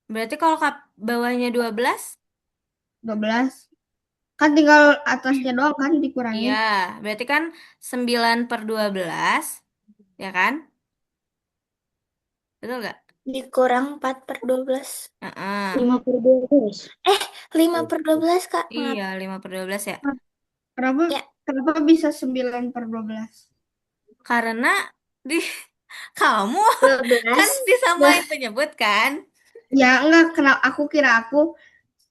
Berarti kalau bawahnya 12. 12. Kan tinggal atasnya doang kan Iya, dikurangin. berarti kan 9/12, ya kan? Betul nggak? Dikurang 4/12. Heeh. 5/12. 5/12 Kak. Iya, Maaf. 5/12 ya. Kenapa Ya. kenapa bisa 9/12? Karena di kamu kan 12. disamain penyebut kan? Ya enggak, aku kira aku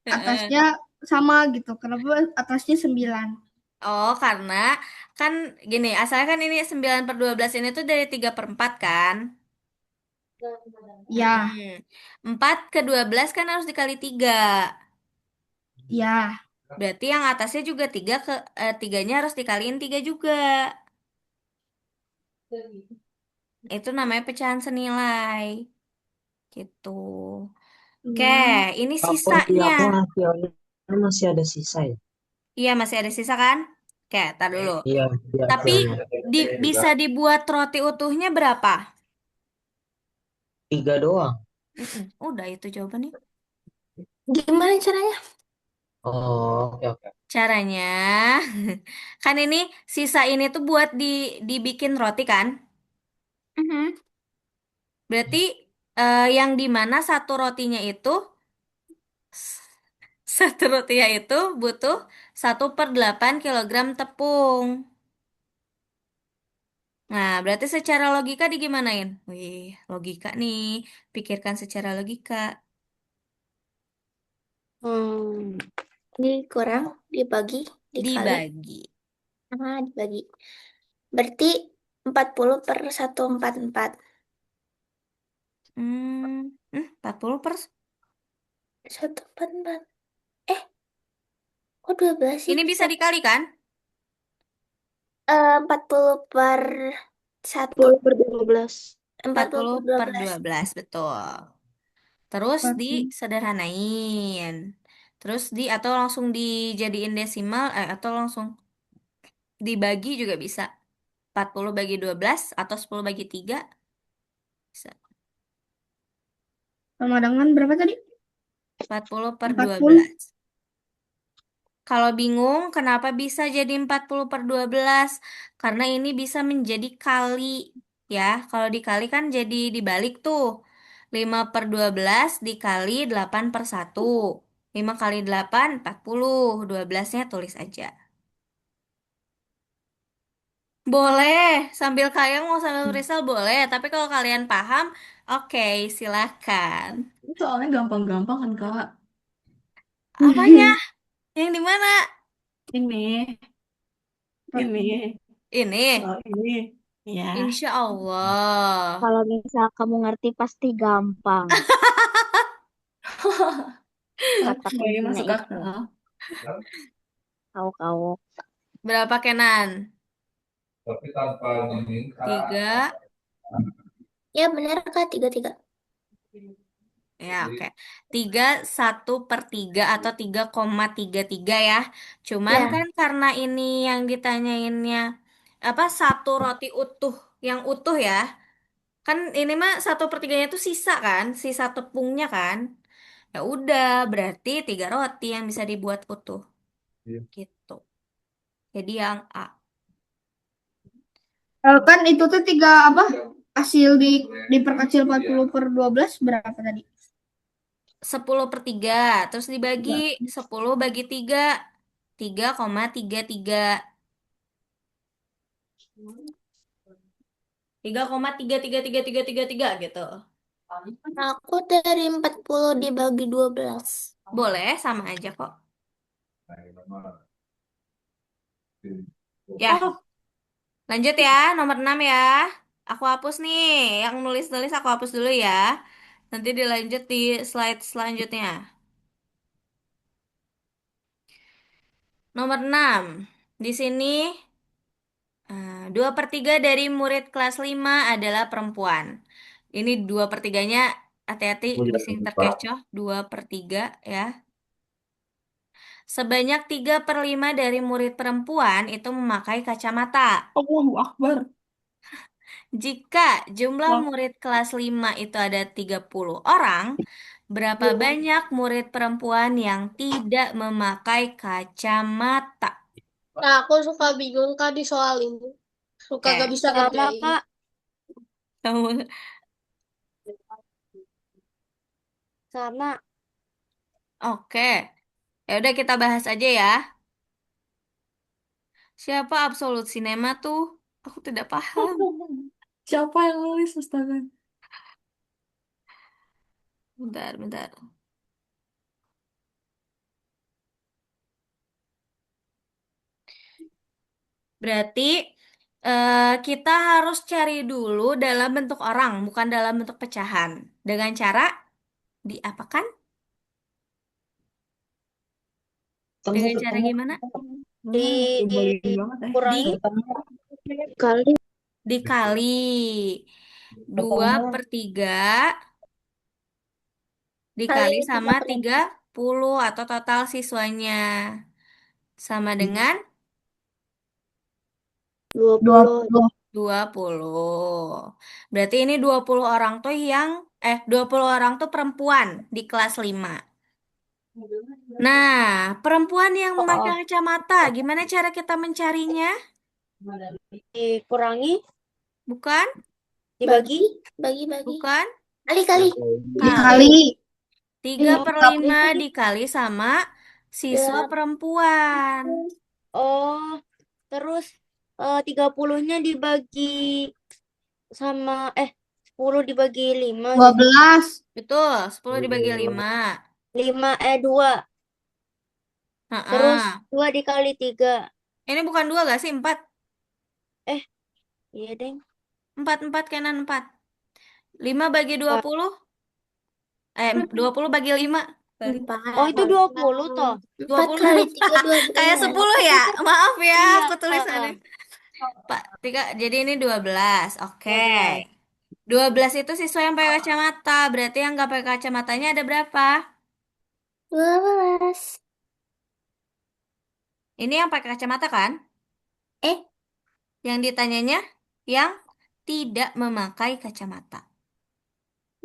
Heeh. atasnya sama gitu. Kenapa atasnya 9? Oh, karena kan gini, asalnya kan ini 9/12 ini tuh dari 3/4 kan? Ya, 4 ke 12 kan harus dikali 3. ya. Berarti yang atasnya juga 3 harus dikaliin 3 juga. Itu namanya pecahan senilai. Gitu. Oke, ini Walaupun di sisanya. aku hasilnya masih ada sisa ya. Iya, masih ada sisa kan? Oke, tar dulu. Iya, di Tapi hasilnya. bisa dibuat roti utuhnya berapa? 3 doang. Udah itu jawabannya. Gimana caranya? Oh, oke oke. Caranya, kan ini sisa ini tuh buat dibikin roti kan? Mhm. Berarti yang di mana satu rotinya itu Satu rupiah itu butuh 1/8 kilogram tepung. Nah, berarti secara logika digimanain? Wih, logika nih. Pikirkan secara logika. Dikurang, dibagi, dikali. Dibagi. Dibagi. Berarti 40/144. 40 per... 144. Kok 12 sih? Ini bisa dikali kan? 40/1. 10/12. 40/12, betul. Terus Berarti disederhanain. Terus atau langsung dijadiin desimal, atau langsung dibagi juga bisa. 40/12 atau 10/3 bisa. sama dengan berapa tadi? 40 per 40. 12. Kalau bingung kenapa bisa jadi 40/12? Karena ini bisa menjadi kali. Ya, kalau dikali kan jadi dibalik tuh. 5/12 dikali 8/1. 5 kali 8, 40. 12-nya tulis aja. Boleh, sambil kayang mau sambil risal boleh. Tapi kalau kalian paham, oke, silakan. Ini soalnya gampang-gampang kan, Kak? Apanya? Yang di mana? Ini, ini, Ini. soal ini. Ya. Insya Allah. Kalau misal kamu ngerti pasti gampang. Kata Oke, kuncinya masuk itu. akal. Kau. Berapa Kenan? 3. Ya benar Kak, 33. Ya, oke. 31/3 atau 3,33 ya. Cuman Ya. kan karena ini yang ditanyainnya apa satu roti utuh, yang utuh ya. Kan ini mah 1/3-nya itu sisa kan, sisa tepungnya kan. Ya udah, berarti 3 roti yang bisa dibuat utuh. Gitu. Jadi yang A. Kan itu tuh tiga apa? Hasil diperkecil 40/12 berapa tadi? 10/3. Terus dibagi 10/3. 3,33. 3,33333 gitu. Aku dari 40 dibagi 12. Boleh, sama aja kok. Ya, Oh, lanjut ya, nomor 6 ya. Aku hapus nih, yang nulis-nulis aku hapus dulu ya. Nanti dilanjut di slide selanjutnya. Nomor 6. Di sini 2/3 dari murid kelas 5 adalah perempuan. Ini 2/3-nya, hati-hati bising terkecoh. 2/3 ya. Sebanyak 3/5 dari murid perempuan itu memakai kacamata. Allahu Akbar. Jika jumlah Wah, murid kelas 5 itu ada 30 orang, berapa banyak murid perempuan yang tidak memakai kacamata? Nah, aku suka bingung Kak di soal ini. Suka gak Oke, bisa Sama, ngerjain. Kak. kamu Sama. oke. Ya udah kita bahas aja ya. Siapa Absolut Cinema tuh? Aku tidak paham. siapa yang nulis, astaga? Bentar, bentar. Berarti kita harus cari dulu dalam bentuk orang, bukan dalam bentuk pecahan. Dengan cara diapakan? Temu Dengan cara ketemu. gimana? Global banget Di Kali dikali 2/3 dikali Kali sama 30. 30 atau total siswanya sama dengan 20. 20. Berarti ini 20 orang tuh 20 orang tuh perempuan di kelas 5. Nah, perempuan yang memakai kacamata, gimana cara kita mencarinya? Dikurangi, Bukan? dibagi. Bagi. Bukan? Kali. Kali. Dikali 3/5 dikali sama siswa perempuan. Oh, terus 30-nya dibagi sama 10 dibagi 5 gitu. 12. Betul, 10 dibagi 5. 2. Terus Heeh. 2 dikali 3. Ini bukan 2 gak sih? 4. Eh, iya, Deng. 4 kanan 4. 5 bagi Wah. 20. 20 bagi 5. Balik. Oh, itu 20 toh. 20 kali 3, kayak 12. 10 ya? Maaf ya, Iya. aku tulisannya. Pak, 3, jadi ini 12. Oke. 12. 12 itu siswa yang pakai kacamata. Berarti yang nggak pakai kacamatanya ada berapa? 12. Ini yang pakai kacamata kan? Eh, Yang ditanyanya yang tidak memakai kacamata.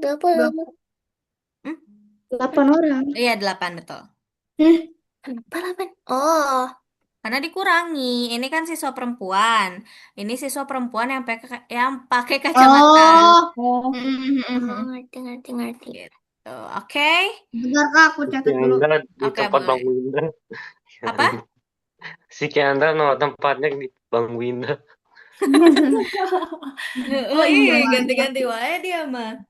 20. Hmm? 8 orang. Iya, 8 betul. Kenapa 8? Oh, Karena dikurangi. Ini kan siswa perempuan. Ini siswa perempuan yang pakai kacamata. Oh. ngerti. Gitu. Oke. Bentar Kak, aku catat dulu. Kendra di Oke, tempat boleh. Bang Winda. Apa? Si Kendra no tempatnya di Bang Winda. Oh iya, iya. ganti-ganti wae dia mah.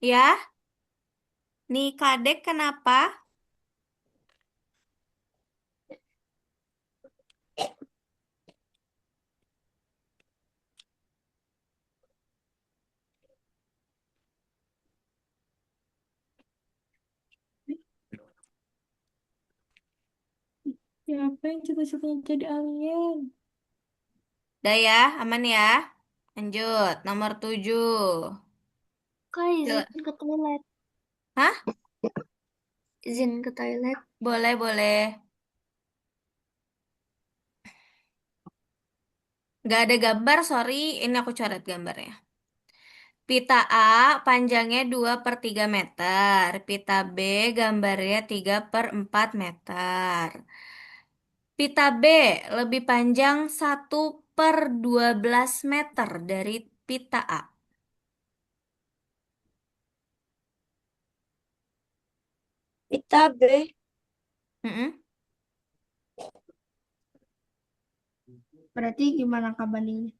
Ya, nih Kadek kenapa? Siapa yang cita-citanya jadi alien? Udah ya, aman ya. Lanjut, nomor 7. Kak, izin ke toilet. Hah? Izin ke toilet. Boleh, boleh. Nggak ada gambar, sorry. Ini aku coret gambarnya. Pita A panjangnya 2/3 meter. Pita B gambarnya 3/4 meter. Pita B lebih panjang 1/12 meter dari pita A. Pita B. Mm-mm. Berarti gimana Kak bandingnya?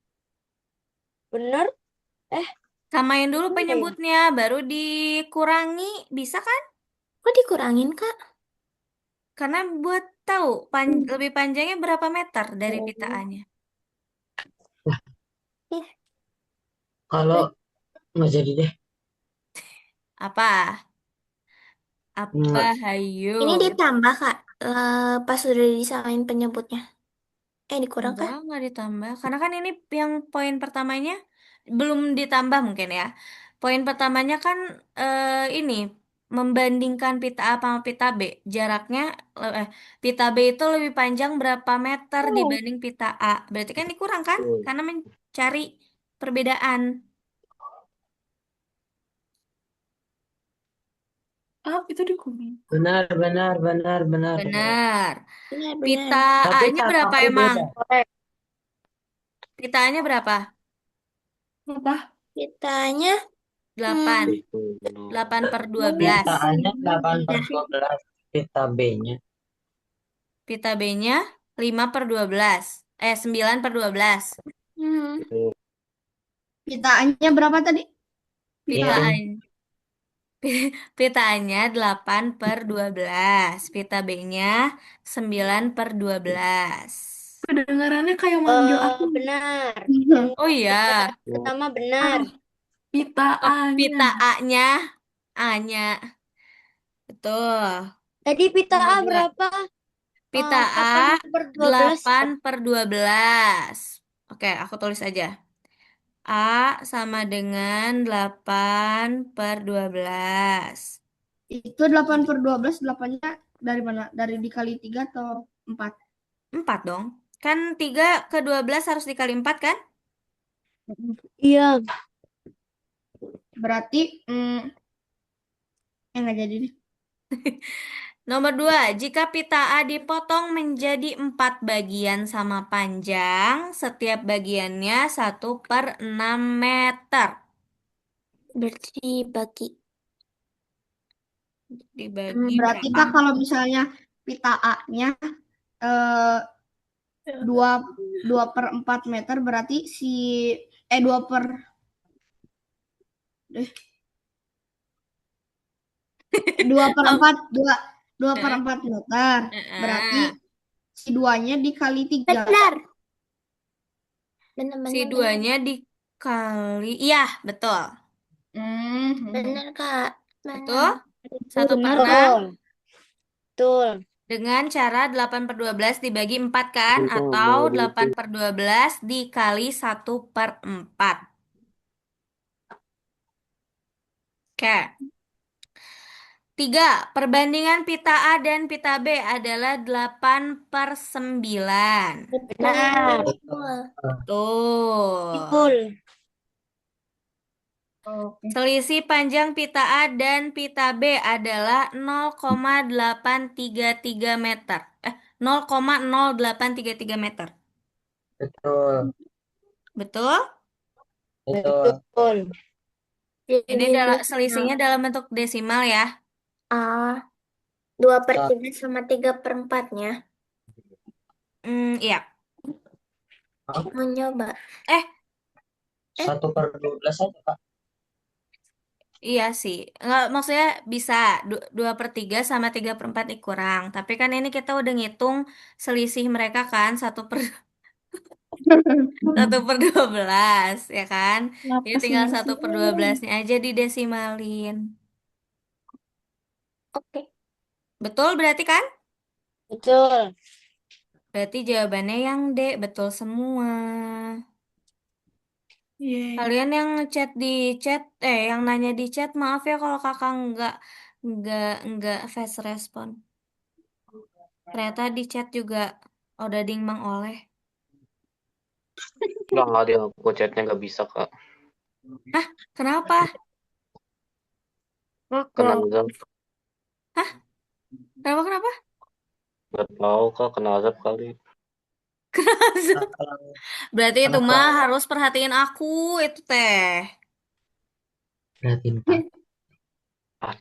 Bener? Samain dulu Gimana ya? penyebutnya, baru dikurangi. Bisa kan? Kok dikurangin, Kak? Karena buat tahu lebih panjangnya berapa meter dari pita A-nya. Kalau nggak jadi deh. Apa? Apa, Nggak. hayo? Ini ditambah, Kak. Pas sudah disamain penyebutnya. Dikurang, Kak? Enggak ditambah. Karena kan ini yang poin pertamanya belum ditambah mungkin ya. Poin pertamanya kan ini membandingkan pita A sama pita B. Jaraknya, pita B itu lebih panjang berapa meter dibanding pita A. Berarti kan dikurang kan? Karena mencari perbedaan. Ah, itu di kuning. Benar, benar, benar, benar, benar. Benar. Benar, Pita benar. Tapi A-nya berapa kataku emang? beda. Korek. Pita A-nya berapa? Apa? Kitanya 8. 8/12. Pita A-nya 8 per iya. 12. Pita B-nya. Pita B-nya 5/12. 9/12. Hmm. Pitaannya berapa tadi? Pita Iya. A, pita A-nya 8/12. Pita B-nya 9/12. Kedengarannya kayak manggil aku. Benar. Oh iya. Pertama benar. Pita Oh, A-nya. pita A-nya. A-nya. Betul. Tadi pita A Nomor 2. berapa? Pita A 8/12. 8/12. Oke, aku tulis aja. A sama dengan 8/12. Itu 8/12, 8-nya dari mana? Dari dikali 3 atau 4? 4 dong. Kan 3 ke 12 harus dikali 4 kan? Iya. Berarti nggak jadi deh. Nomor 2, jika pita A dipotong menjadi 4 bagian sama panjang, setiap bagiannya 1/6 meter. Berarti bagi. Dibagi Berarti berapa? Kak kalau misalnya pita A-nya eh, 2/4 meter berarti 2 per Kamu- 4 dua per Eh, 4 meter berarti eh. si duanya dikali 3. Benar. Si Benar. duanya dikali, iya betul. Benar, Kak. Betul? Benar. 1/6 Betul. Betul. dengan cara 8/12 dibagi 4 kan? Atau 8/12 dikali 1/4. Oke. 3. Perbandingan pita A dan pita B adalah 8/9. Benar. Betul. Betul. Oke. Selisih panjang pita A dan pita B adalah 0,833 meter. 0,0833 meter. Betul. Betul? Betul. Betul. Ini selisihnya dalam bentuk desimal ya. A 2/3 sama 3/4-nya. Iya. Mau nyoba. Eh, 1/12 aja, Kak. iya sih. Nggak, maksudnya bisa 2/3 sama 3/4 dikurang. Tapi kan ini kita udah ngitung selisih mereka kan 1/12 ya kan. Jadi Kenapa tinggal sih? 1/12-nya aja didesimalin. Oke. Betul berarti kan? Betul. Berarti jawabannya yang D, betul semua. Yeay. Kalian yang chat di chat, yang nanya di chat, maaf ya kalau kakak nggak fast respon. Ternyata di chat juga udah dingmang oleh. Nggak ada aku chatnya nggak bisa kak. Hah? Kenapa? Kena azab. Kenapa? Nggak tahu kak, kena azab kali. Berarti itu Anak mah Kak, harus perhatiin aku itu teh. perhatiin Kak.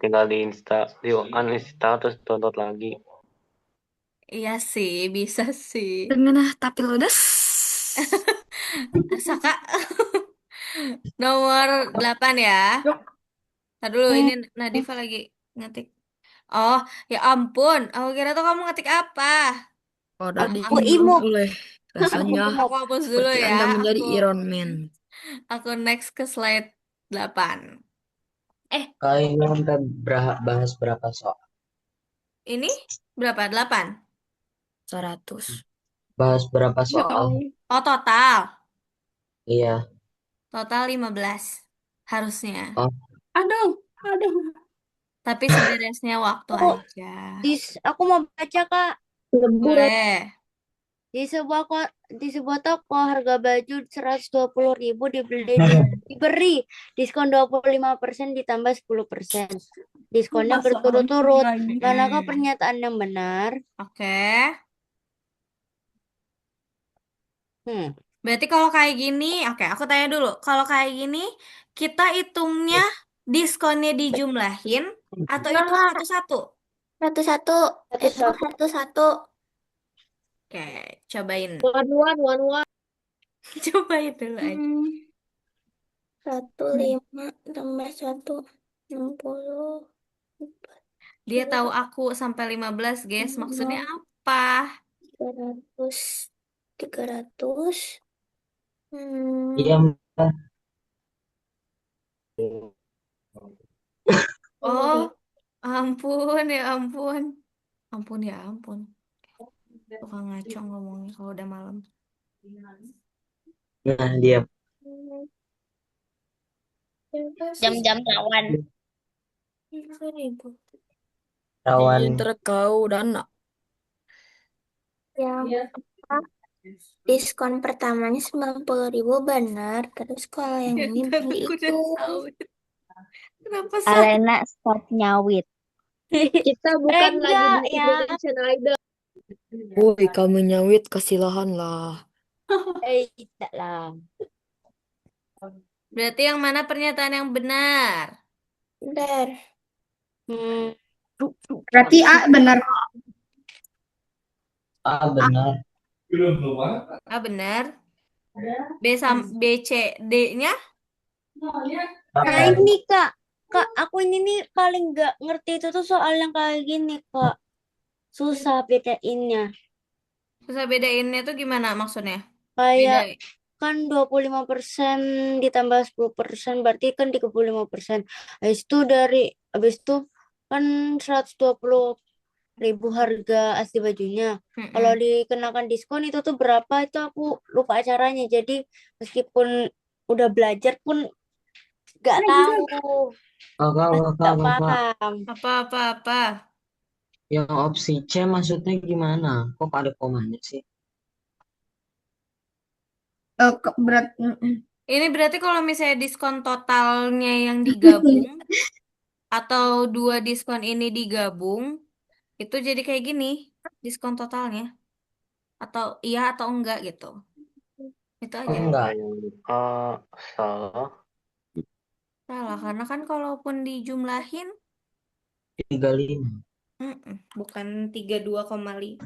Tinggal di di uninstall terus download lagi. Iya sih, bisa sih. Dengan tapi ludes. Saka nomor 8 ya. Tadi dulu ini Nadifa lagi ngetik. Oh, ya ampun. Aku kira tuh kamu ngetik apa? Oh, tadi Aku imut. boleh. Rasanya Aku hapus dulu seperti ya. Anda menjadi Aku Iron Man. aku next ke slide 8. Kak, ini sampai bahas berapa soal? Ini berapa? 8. 100. Bahas berapa Ya soal? Allah. Oh, total. Iya. Total 15 harusnya. Oh, Aduh, aduh. Tapi seberesnya waktu Oh, aja. Aku mau baca, Kak. Boleh. Di sebuah toko harga baju 120.000 diberi diskon 25% ditambah 10%. Diskonnya Masa berturut-turut. lagi. Manakah pernyataan yang benar? Oke. Hmm. Berarti kalau kayak gini, oke, aku tanya dulu. Kalau kayak gini, kita hitungnya diskonnya dijumlahin atau hitung Enggak. satu-satu? Satu-satu. Satu-satu. Oke, cobain. One. Cobain dulu aja. 1,5 tambah 1, 60. Dia tahu aku sampai 15, guys. Maksudnya apa? 300. 300. iya, Mbak. Oh, ampun ya ampun. Ampun ya ampun. Tukang ngaco ngomongnya kalau udah malam. Nah, dia Jam-jam lawan. 1.000. rawan. Terkau dana. Yang apa, diskon pertamanya 90.000 benar. Terus kalau yang ini Ntar beli aku itu. udah sawit. Kenapa sawit? Alena stop nyawit. Kita bukan lagi Enggak di ya. Indonesian Idol. Woi, kamu nyawit, kasih lahan lah. Tidak lah. Berarti yang mana pernyataan yang benar? Benar. Hmm. Berarti A benar. Ah, benar. A benar. B C D-nya? Nah Benar. ini Kak, aku ini nih paling nggak ngerti itu tuh soal yang kayak gini Kak. Susah bedainnya. Susah bedainnya tuh gimana maksudnya? Kayak Bedain. kan 25% ditambah 10% berarti kan 35%. Habis itu kan 120.000 harga asli bajunya. Kalau dikenakan diskon itu tuh berapa itu aku lupa caranya. Jadi meskipun udah belajar pun nggak tahu, Kakak, masih kakak, nggak kakak. paham. Apa? Yang opsi C maksudnya gimana? Kok ada komanya sih? Berat. Ini berarti kalau misalnya diskon totalnya yang digabung atau dua diskon ini digabung, itu jadi kayak gini, diskon totalnya. Atau iya atau enggak gitu. Itu aja. Enggak. Yang A salah. Salah, karena kan kalaupun dijumlahin, 35. bukan 32,5.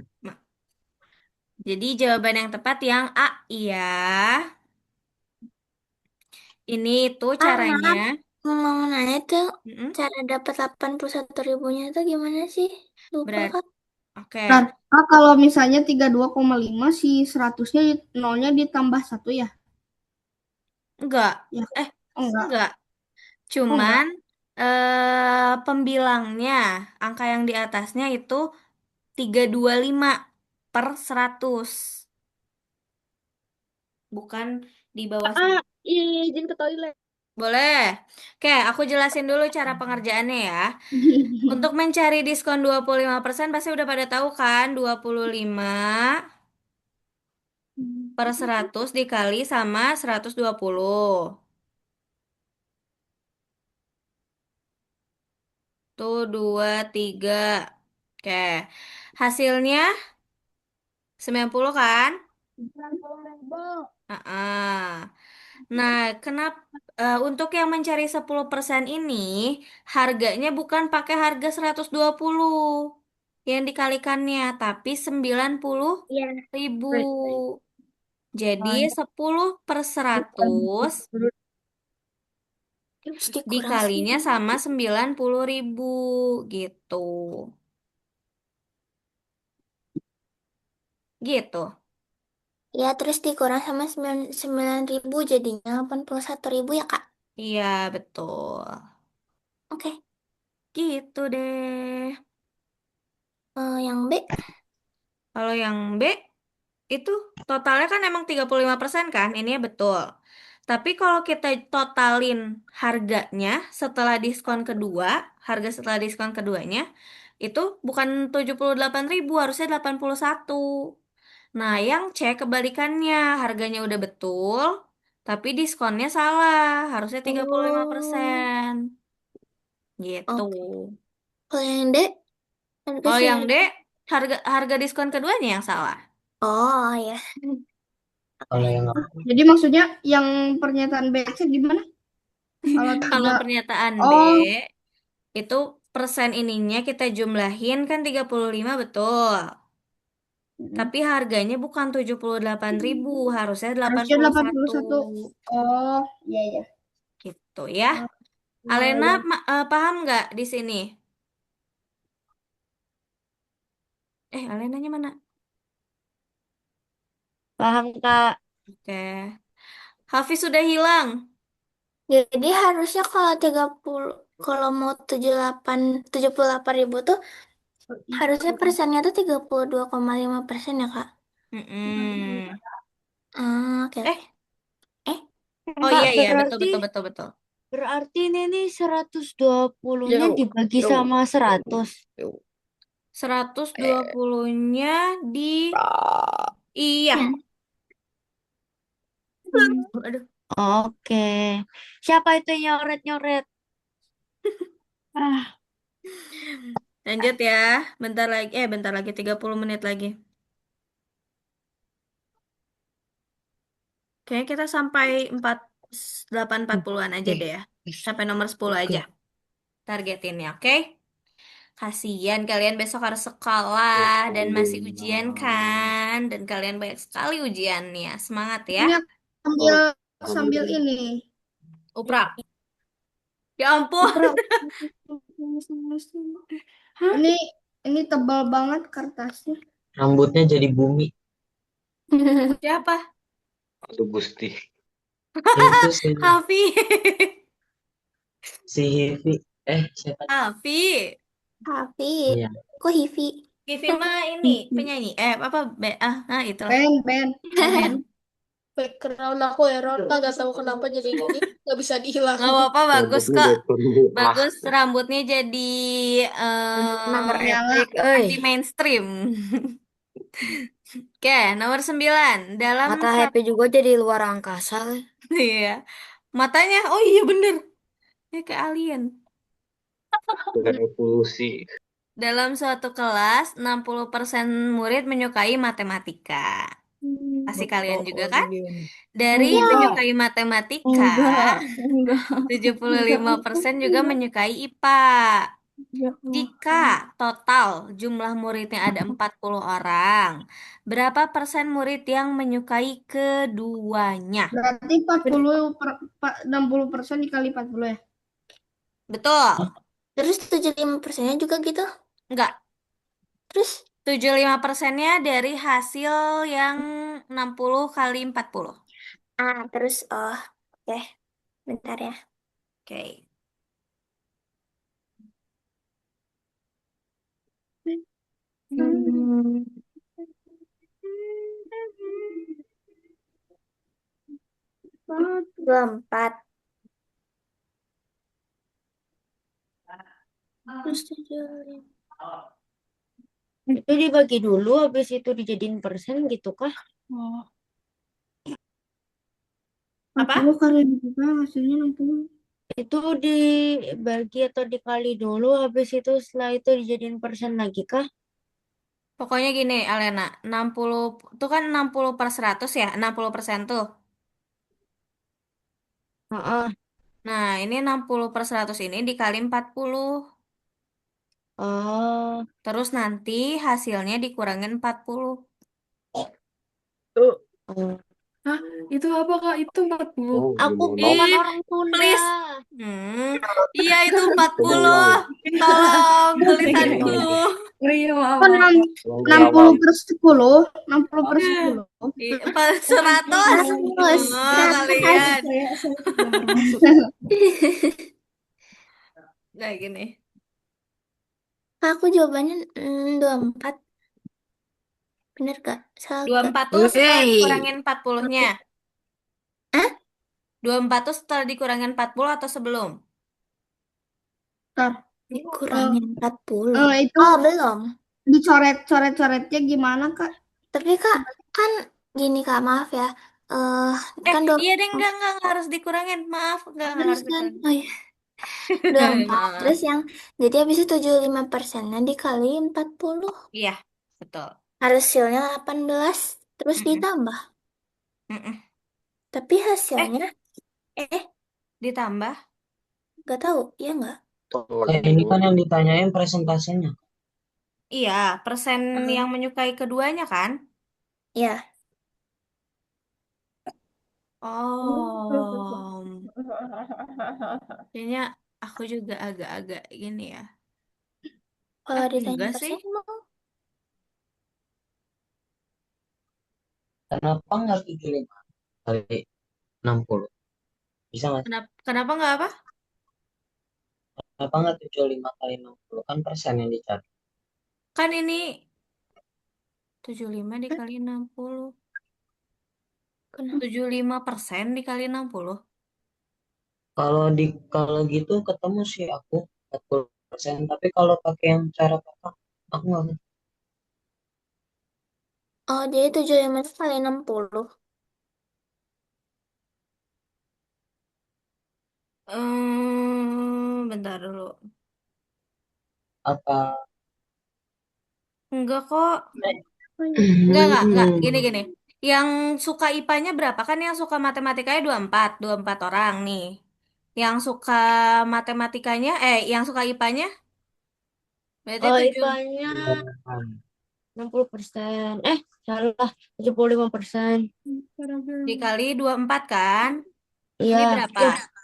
Jadi jawaban yang tepat yang A, iya. Ini tuh caranya. Mau nanya tuh Mm-mm. cara dapat 81.000-nya itu gimana sih? Lupa Berat. kan? Oke. Nah, kalau misalnya 32,5 si 100-nya nolnya ditambah 1 ya? Enggak. Ya. Enggak. Enggak. Oh, enggak. Cuman pembilangnya, angka yang di atasnya itu 325 per 100. Bukan di bawah. Izin ke toilet. Boleh. Oke, aku jelasin dulu cara pengerjaannya ya. Untuk mencari diskon 25% pasti udah pada tahu kan? 25 per 100 dikali sama 120. Tuh 2, 3. Oke. Hasilnya 90 kan? Nah, kenapa untuk yang mencari 10% ini harganya bukan pakai harga 120 yang dikalikannya, tapi 90.000. Jadi 10 per 100 Terus dikurang dikalinya sama 90.000 gitu. Gitu. Ya, terus dikurang sama 9.000 jadinya 81.000 ya, Kak? Iya, betul. Oke. Gitu deh. Yang B? Kalau yang B itu totalnya kan emang 35% kan? Ini ya betul. Tapi kalau kita totalin harganya setelah diskon kedua, harga setelah diskon keduanya, itu bukan 78.000, harusnya 81. Nah, yang C kebalikannya, harganya udah betul, tapi diskonnya salah, harusnya 35%. Gitu. Oke. Kalau yang D? Harga Kalau yang D, sewa. harga harga diskon keduanya yang salah. Oh, ya. Kalau yang apa? Jadi maksudnya yang pernyataan B C gimana? Kalau Kalau 3. pernyataan D, Oh, itu persen ininya kita jumlahin kan 35 betul. Tapi harganya bukan 78.000, harusnya harusnya 81. 81. Oh, iya ya. Gitu ya. Alena paham nggak di sini? Alenanya mana? Paham Kak? Oke. Hafiz sudah hilang. Jadi harusnya kalau mau 78.000 tuh harusnya persennya tuh 32,5% ya, Kak? Mm-mm. Oke. Eh, oh Kak, iya iya betul berarti betul betul betul. berarti ini nih 120-nya Yo, dibagi yo, sama yo, 100. yo. 120-nya di iya. Aduh. Oke. Siapa itu yang nyoret-nyoret? Ah, Lanjut ya. Bentar lagi 30 menit lagi. Kayaknya kita sampai 48-40-an aja deh ya. Sampai nomor 10 aja targetinnya, oke? Kasian kalian besok harus sekolah dan masih ujian kan? Dan kalian banyak sekali ujiannya. Semangat ya. Ini aku sambil sambil ini. Uprak. Ya ampun. Ini ini tebal banget kertasnya. Rambutnya jadi bumi. Siapa? Aduh Gusti. Itu si Hafi. Hivi. Siapa? Hafi. Hafi. Iya. Kok Hivi? Hivi mah ini penyanyi. Itulah. Ben. Ben. Background aku error, Kak. Gak tahu kenapa jadi gini. Gak bisa Nggak dihilangin. apa-apa, bagus Rambutnya kok. udah tumbuh. Bagus, rambutnya jadi Nomor nyala. anti mainstream. Oke, nomor 9. Dalam Mata Happy juga jadi luar angkasa. Iya. Matanya, oh iya bener. Ya kayak alien. Udah evolusi. Dalam suatu kelas, 60% murid menyukai matematika. Pasti kalian juga kan? Dari menyukai matematika, enggak. 75% juga menyukai IPA. Jika total jumlah muridnya ada 40 orang, berapa persen murid yang menyukai keduanya? Berarti 60% dikali 40 ya. Betul. Terus 75%-nya juga gitu. Enggak. Terus 75%-nya dari hasil yang 60 kali 40. terus oke. Bentar ya. Oke. Hmm, 24. Terus 75. Itu dibagi dulu, habis itu dijadiin persen gitu kah? Oh, Apa? 40 kali juga hasilnya 60. Itu dibagi atau dikali dulu, habis itu setelah itu dijadiin persen lagi kah? Pokoknya gini, Alena, 60 itu kan 60/100 ya, 60% tuh. Heeh. Nah, ini 60/100 ini dikali 40. Oh. Terus nanti hasilnya dikurangin 40. Oh. hah? Itu apa, Kak? Itu 40. Oh, Aku gimana? bukan Ih, orang Sunda. please. Iya, itu Coba 40. ulang. Tolong Coba tulisanku. ulang lagi. Oh iya, maaf, Kan maaf. Ulang 60 awal. per 10. 60 per 10. 100. Terus Oh, kalian. Nah, gini. aku jawabannya 24. Bener gak? Salah gak? 24 tuh setelah Wey. dikurangin 40-nya. Hah? 24 tuh setelah dikurangin 40 atau sebelum? Dikurangin 40. Itu Oh, belum. dicoret-coret-coretnya gimana, Kak? Tapi Kak, kan gini Kak, maaf ya. Kan Iya deh, enggak harus dikurangin. Maaf, enggak terus harus kan. dikurangin. Oh iya. 24. Terus yang jadi habis itu 75%-nya dikali 40. Iya, betul. Hasilnya 18. Terus Mm-mm. ditambah. Mm-mm. Tapi hasilnya Ditambah. gak tahu, ya nggak? Ini kan yang ditanyain presentasenya. Iya, persen yang menyukai keduanya kan? Ya. Oh, kayaknya aku juga agak-agak gini ya. Kalau ditanya Enggak sih. persen mau. Kenapa nggak 75 kali 60? Bisa nggak? Kenapa nggak apa? Kenapa nggak 75 kali 60? Kan persen yang dicari. Kan ini 75 dikali 60. 75% dikali 60. Kalau gitu ketemu sih aku 40%. Tapi kalau pakai yang cara kakak Aku nggak ngerti. Oh, jadi 75 itu kali 60. Bentar dulu. Apa? Enggak kok. Enggak. Gini, gini. Yang suka IPA-nya berapa? Kan yang suka matematikanya 24 orang nih. Yang suka matematikanya, yang suka IPA-nya berarti Oh, 7 IPA-nya 60%. Salah. 75%. dikali 24 kan? Iya. Ini berapa?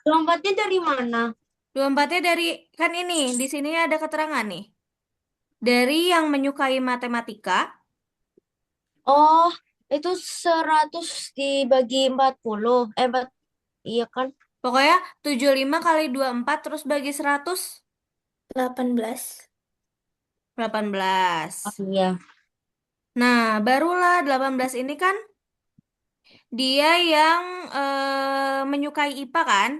Lompatnya dari mana? 24-nya dari, kan ini, di sini ada keterangan nih. Dari yang menyukai matematika, Oh, itu 100 dibagi 40. 4. Iya kan? pokoknya 75 kali 24 terus bagi 100, 18. 18. Oh, iya. Nah, barulah 18 ini kan dia yang menyukai IPA kan?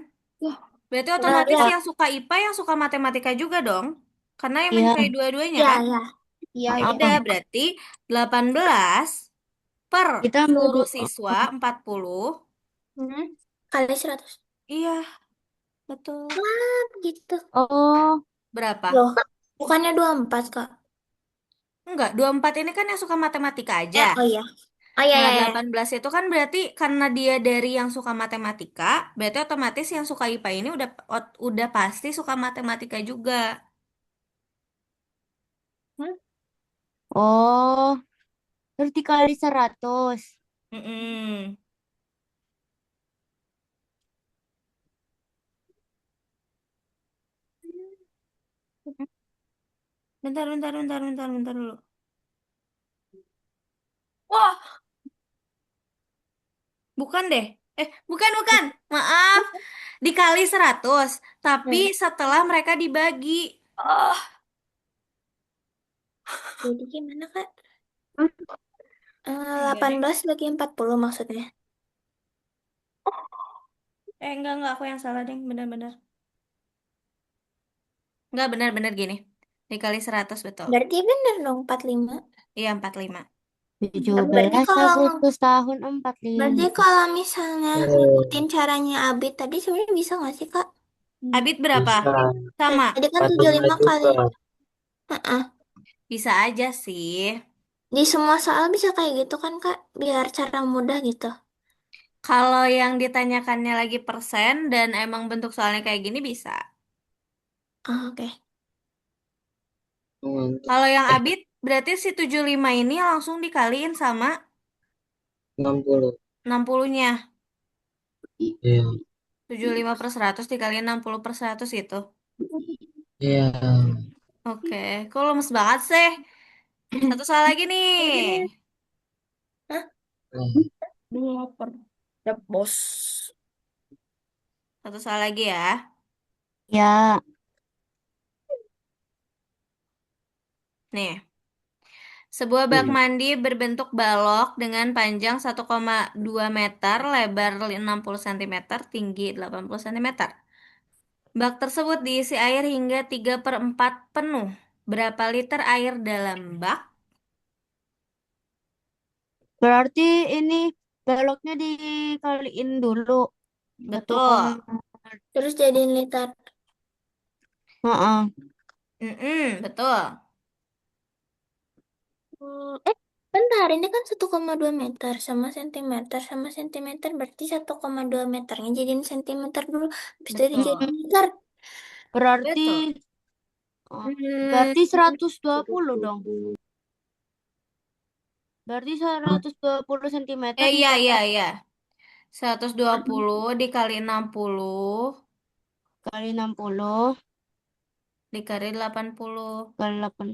Berarti Nah, otomatis ya. yang suka IPA yang suka matematika juga dong. Karena yang Iya. menyukai dua-duanya Ya, kan? ya. Iya, Ya iya. udah, berarti 18 per Kita mau seluruh siswa 40. Hmm. Kali 100. Iya, betul. Wah, gitu. Oh, Berapa? Loh, bukannya 24, Kak? Enggak, 24 ini kan yang suka matematika aja. Oh iya. Oh iya, Nah, iya, iya. 18 itu kan berarti karena dia dari yang suka matematika, berarti otomatis yang suka IPA ini udah pasti suka matematika juga. Hmm? oh, terus dikali 100. Mm-mm. Bentar dulu. Wah, bukan deh. Bukan. Maaf. Dikali 100, tapi Hmm. setelah mereka dibagi. Oh, Jadi gimana, Kak? enggak deh. 18 bagi 40 maksudnya. Enggak, aku yang salah deh, benar-benar. Enggak, benar-benar gini. Dikali 100 betul. Berarti bener dong 45. Iya, 45. Berarti 17 kalau Agustus tahun berarti 45. kalau misalnya ngikutin caranya Abid tadi sebenarnya bisa nggak sih, Kak? Abid berapa? Bisa. Sama. Tadi kan 45 75 kali. juga. Heeh. Bisa aja sih. Di semua soal bisa kayak gitu kan, Kak? Biar cara mudah gitu. Kalau yang ditanyakannya lagi persen dan emang bentuk soalnya kayak gini bisa. Oh, oke. Mantap. Kalau yang Abid berarti si 75 ini langsung dikaliin sama 60. 60-nya. Iya. 75 per 100 dikaliin 60 per 100 itu. Iya. Oke, kok lemes banget sih? Satu soal lagi nih. Hah? Nah, Dulu lapar. Ya, bos. Satu soal lagi ya. Ya, Nih. Sebuah bak mandi berbentuk balok dengan panjang 1,2 meter, lebar 60 cm, tinggi 80 cm. Bak tersebut diisi air hingga 3/4 penuh. Berapa liter air dalam bak? berarti ini baloknya dikaliin dulu. Satu Betul. koma. Terus jadiin liter. Heeh. Betul. Bentar, ini kan 1,2 meter sama sentimeter berarti 1,2 meternya jadiin sentimeter dulu. Habis itu Betul. dijadiin liter. Berarti Betul. berarti Hmm. 120 dong. Berarti 120 cm Iya, dikali iya, iya. 120 dikali 60 kali 60 dikali 80. kali 8.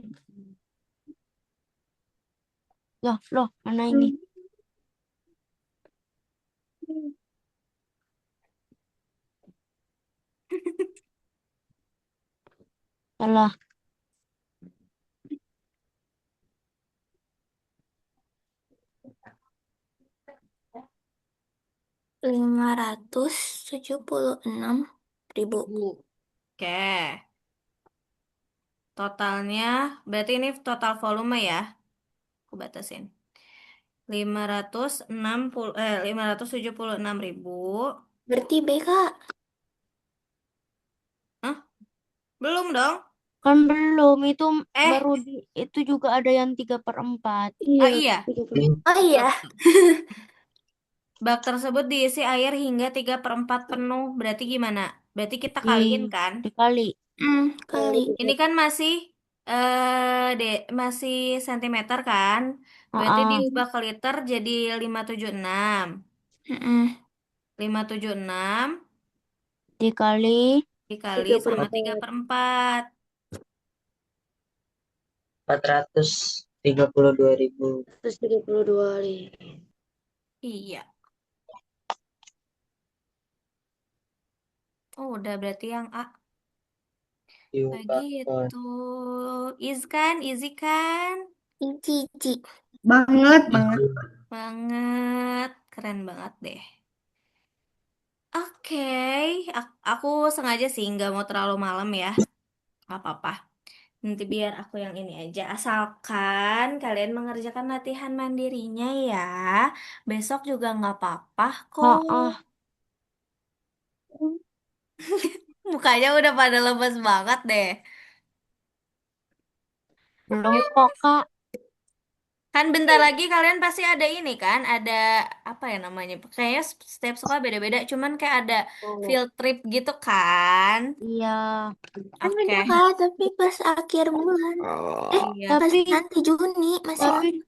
Loh, mana ini? Salah. 576.000. Oke. Totalnya, berarti ini total volume ya. Aku batasin. 576.000. Berarti B, Kak. Hah? Belum dong. Kan belum, itu Eh, baru itu juga ada yang 3/4. ah iya. 30. Oh iya. Bak tersebut diisi air hingga 3/4 penuh. Berarti gimana? Berarti kita Di, kaliin kan? dikali. Kali. Ini kan masih masih sentimeter kan? Berarti Ah, diubah ke liter jadi 576. Mm-mm. 576 dikali dikali sama 3/4. 3/4. 432.000. 132 kali. Iya. Oh, udah berarti yang A. Diubah ke Begitu. Kan? Easy kan? Cici. Banget, banget. Banget. Keren banget deh. Oke. Aku sengaja sih nggak mau terlalu malam ya. Nggak apa-apa. Nanti biar aku yang ini aja. Asalkan kalian mengerjakan latihan mandirinya ya. Besok juga nggak apa-apa kok. Ah, Mukanya udah pada lemes banget deh. belum kok, Kak. Kan bentar lagi kalian pasti ada ini kan? Ada apa ya namanya? Kayaknya setiap sekolah beda-beda. Cuman kayak ada field trip gitu kan? Iya. Kan Oke. beda, Kak, tapi pas akhir bulan. Iya. Pas Tapi nanti Juni masih tapi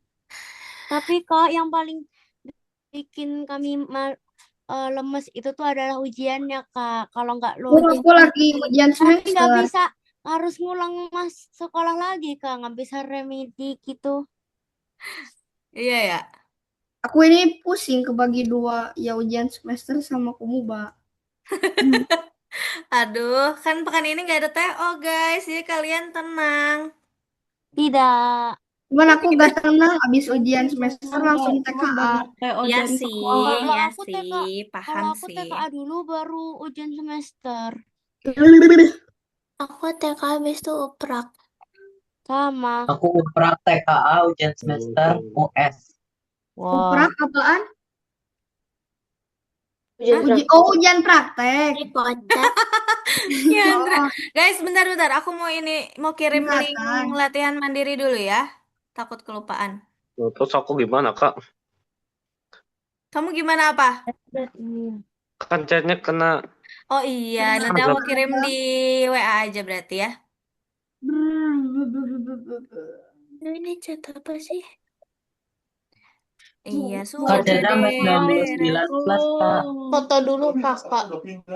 tapi Kak, yang paling bikin kami lemes itu tuh adalah ujiannya, Kak. Kalau nggak Oh, lulus aku lagi ujian tapi nggak semester. bisa, harus ngulang sekolah lagi, Kak. Nggak bisa remedi gitu. Iya ya. Aku ini pusing kebagi dua, ya ujian semester sama Komuba. Aduh, kan pekan ini nggak ada TO guys. Jadi kalian tenang. Tidak. Cuman aku gak tenang abis ujian semester langsung Cuman TKA. banyak TO Iya dari sih, sekolah. Kalau iya aku sih, paham kalau aku sih. TKA dulu baru ujian semester. aku TK habis itu uprak. Sama. Aku uprak TKA ujian semester US. Wah. Uprak apaan? Ujian Ujian praktek. Kocak. Ya, Andra. Oh, Guys, bentar-bentar. Aku mau kirim link singkatan. latihan mandiri dulu ya. Takut kelupaan. Terus aku gimana, Kak? Kamu gimana apa? Kan chatnya kena Oh iya, nanti ada aku kirim di WA aja berarti ya. Ini chat apa sih? Iya, Kak sudah Ceta deh udah lulus beres. 9 kelas, Kak. Foto dulu kakak.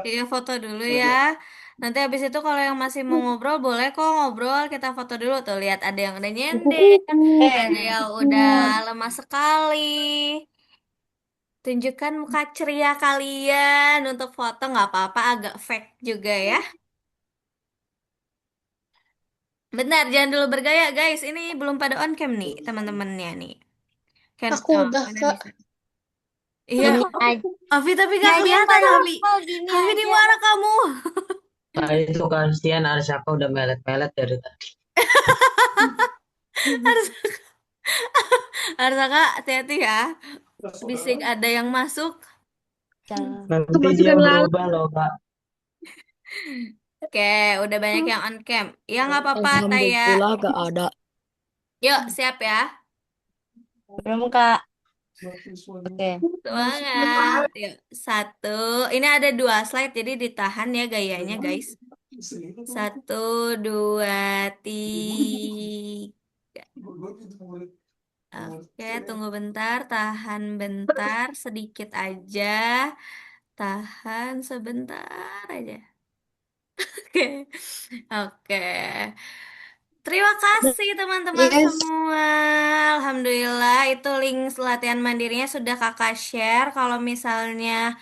Iya, foto dulu ya. Nanti habis itu kalau yang masih mau ngobrol, boleh kok ngobrol. Kita foto dulu tuh. Lihat ada yang udah nyender, ada yang udah lemah sekali. Tunjukkan muka ceria kalian untuk foto nggak apa-apa, agak fake juga ya. Benar, jangan dulu bergaya guys. Ini belum pada on cam nih teman-temannya nih. Kan, Aku oh, udah mana kak. bisa? Iya, Gini aja. Avi tapi nggak kelihatan Avi. Gini Avi di aja. mana kamu? Nah, itu kasihan Arsaka udah melet-melet dari tadi. Harus harus kakak hati-hati ya. Bisik ada yang masuk. Nanti dia berubah loh, Kak. Oke, udah banyak yang on cam. Ya nggak apa-apa, Taya. Alhamdulillah gak ada. Yuk, siap ya. Belum, Kak. Oke. Semangat. Yuk, satu. Ini ada dua slide, jadi ditahan ya gayanya, guys. Satu, dua, tiga. Oke, tunggu bentar, tahan bentar, sedikit aja. Tahan sebentar aja. Oke. Oke. Terima kasih teman-teman Yes. semua. Alhamdulillah itu link latihan mandirinya sudah kakak share. Kalau misalnya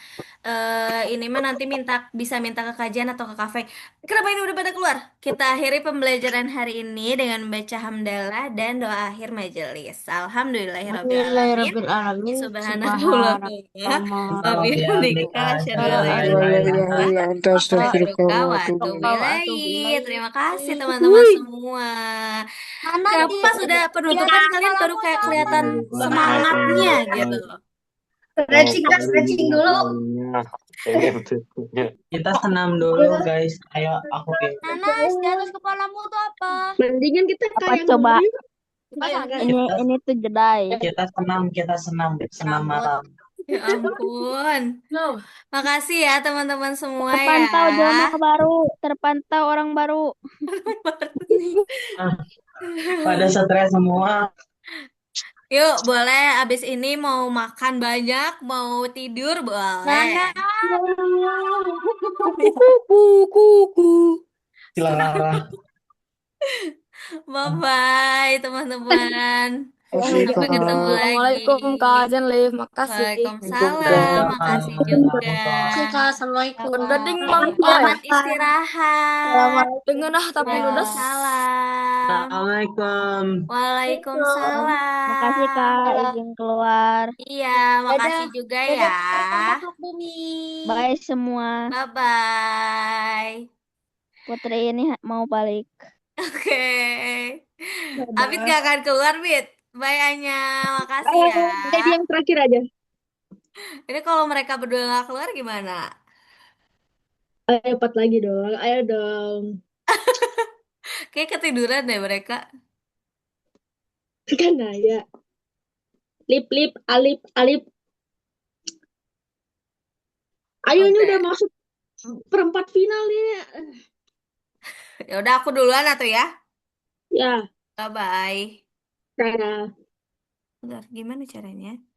ini mah nanti bisa minta ke kajian atau ke kafe. Kenapa ini udah pada keluar? Kita akhiri pembelajaran hari ini dengan membaca hamdalah dan doa akhir majelis. Alhamdulillahirrabbilalamin. Alhamdulillahirrabbilalamin. Subhanakallahumma Kalau wabihamdika asyhadu an la Ya ilaha ya illa ya anta ya anta astaghfiruka astaghfirullah wa wa atubu atubu ilaik. ilaik. Terima kasih teman-teman semua. Kenapa pas udah penutupan kalian baru kayak kelihatan semangatnya gitu. Stretching kak, stretching dulu. Pengen tutunya. kita senam dulu guys. Ayo aku game. Nanas, di atas kepalamu tuh apa? Mendingan kita Apa kayak coba? nuri. Ini tuh jedai. Kita senam malam. Ya ampun. Makasih ya teman-teman semua ya. Terpantau jamaah baru, terpantau orang baru. Pada stres semua. Yuk, boleh abis ini mau makan banyak, mau tidur boleh. Silakan. Bye-bye teman-teman. Sampai ketemu lagi. Assalamualaikum Kak Jan Liv, makasih. Waalaikumsalam. Makasih juga. Assalamualaikum. Udah ding bang. Selamat istirahat. Dengan tapi ludes. Waalaikumsalam. Assalamualaikum. Waalaikumsalam. Makasih Kak, izin keluar. Iya, makasih juga ya. Bye semua. Bye-bye. Putri ini mau balik. Oke. Abid gak akan keluar, Bit. Bye, Anya. Makasih ya. Jadi yang terakhir aja. Ini kalau mereka berdua gak keluar gimana? Ayo 4 lagi dong. Ayo dong. Kayak ketiduran deh mereka. Kan ya. Lip, lip, alip, alip. Ayo ini udah masuk perempat final nih. Ya udah aku duluan atau ya? Ya. Bye-bye. Dadah. Bentar, gimana caranya?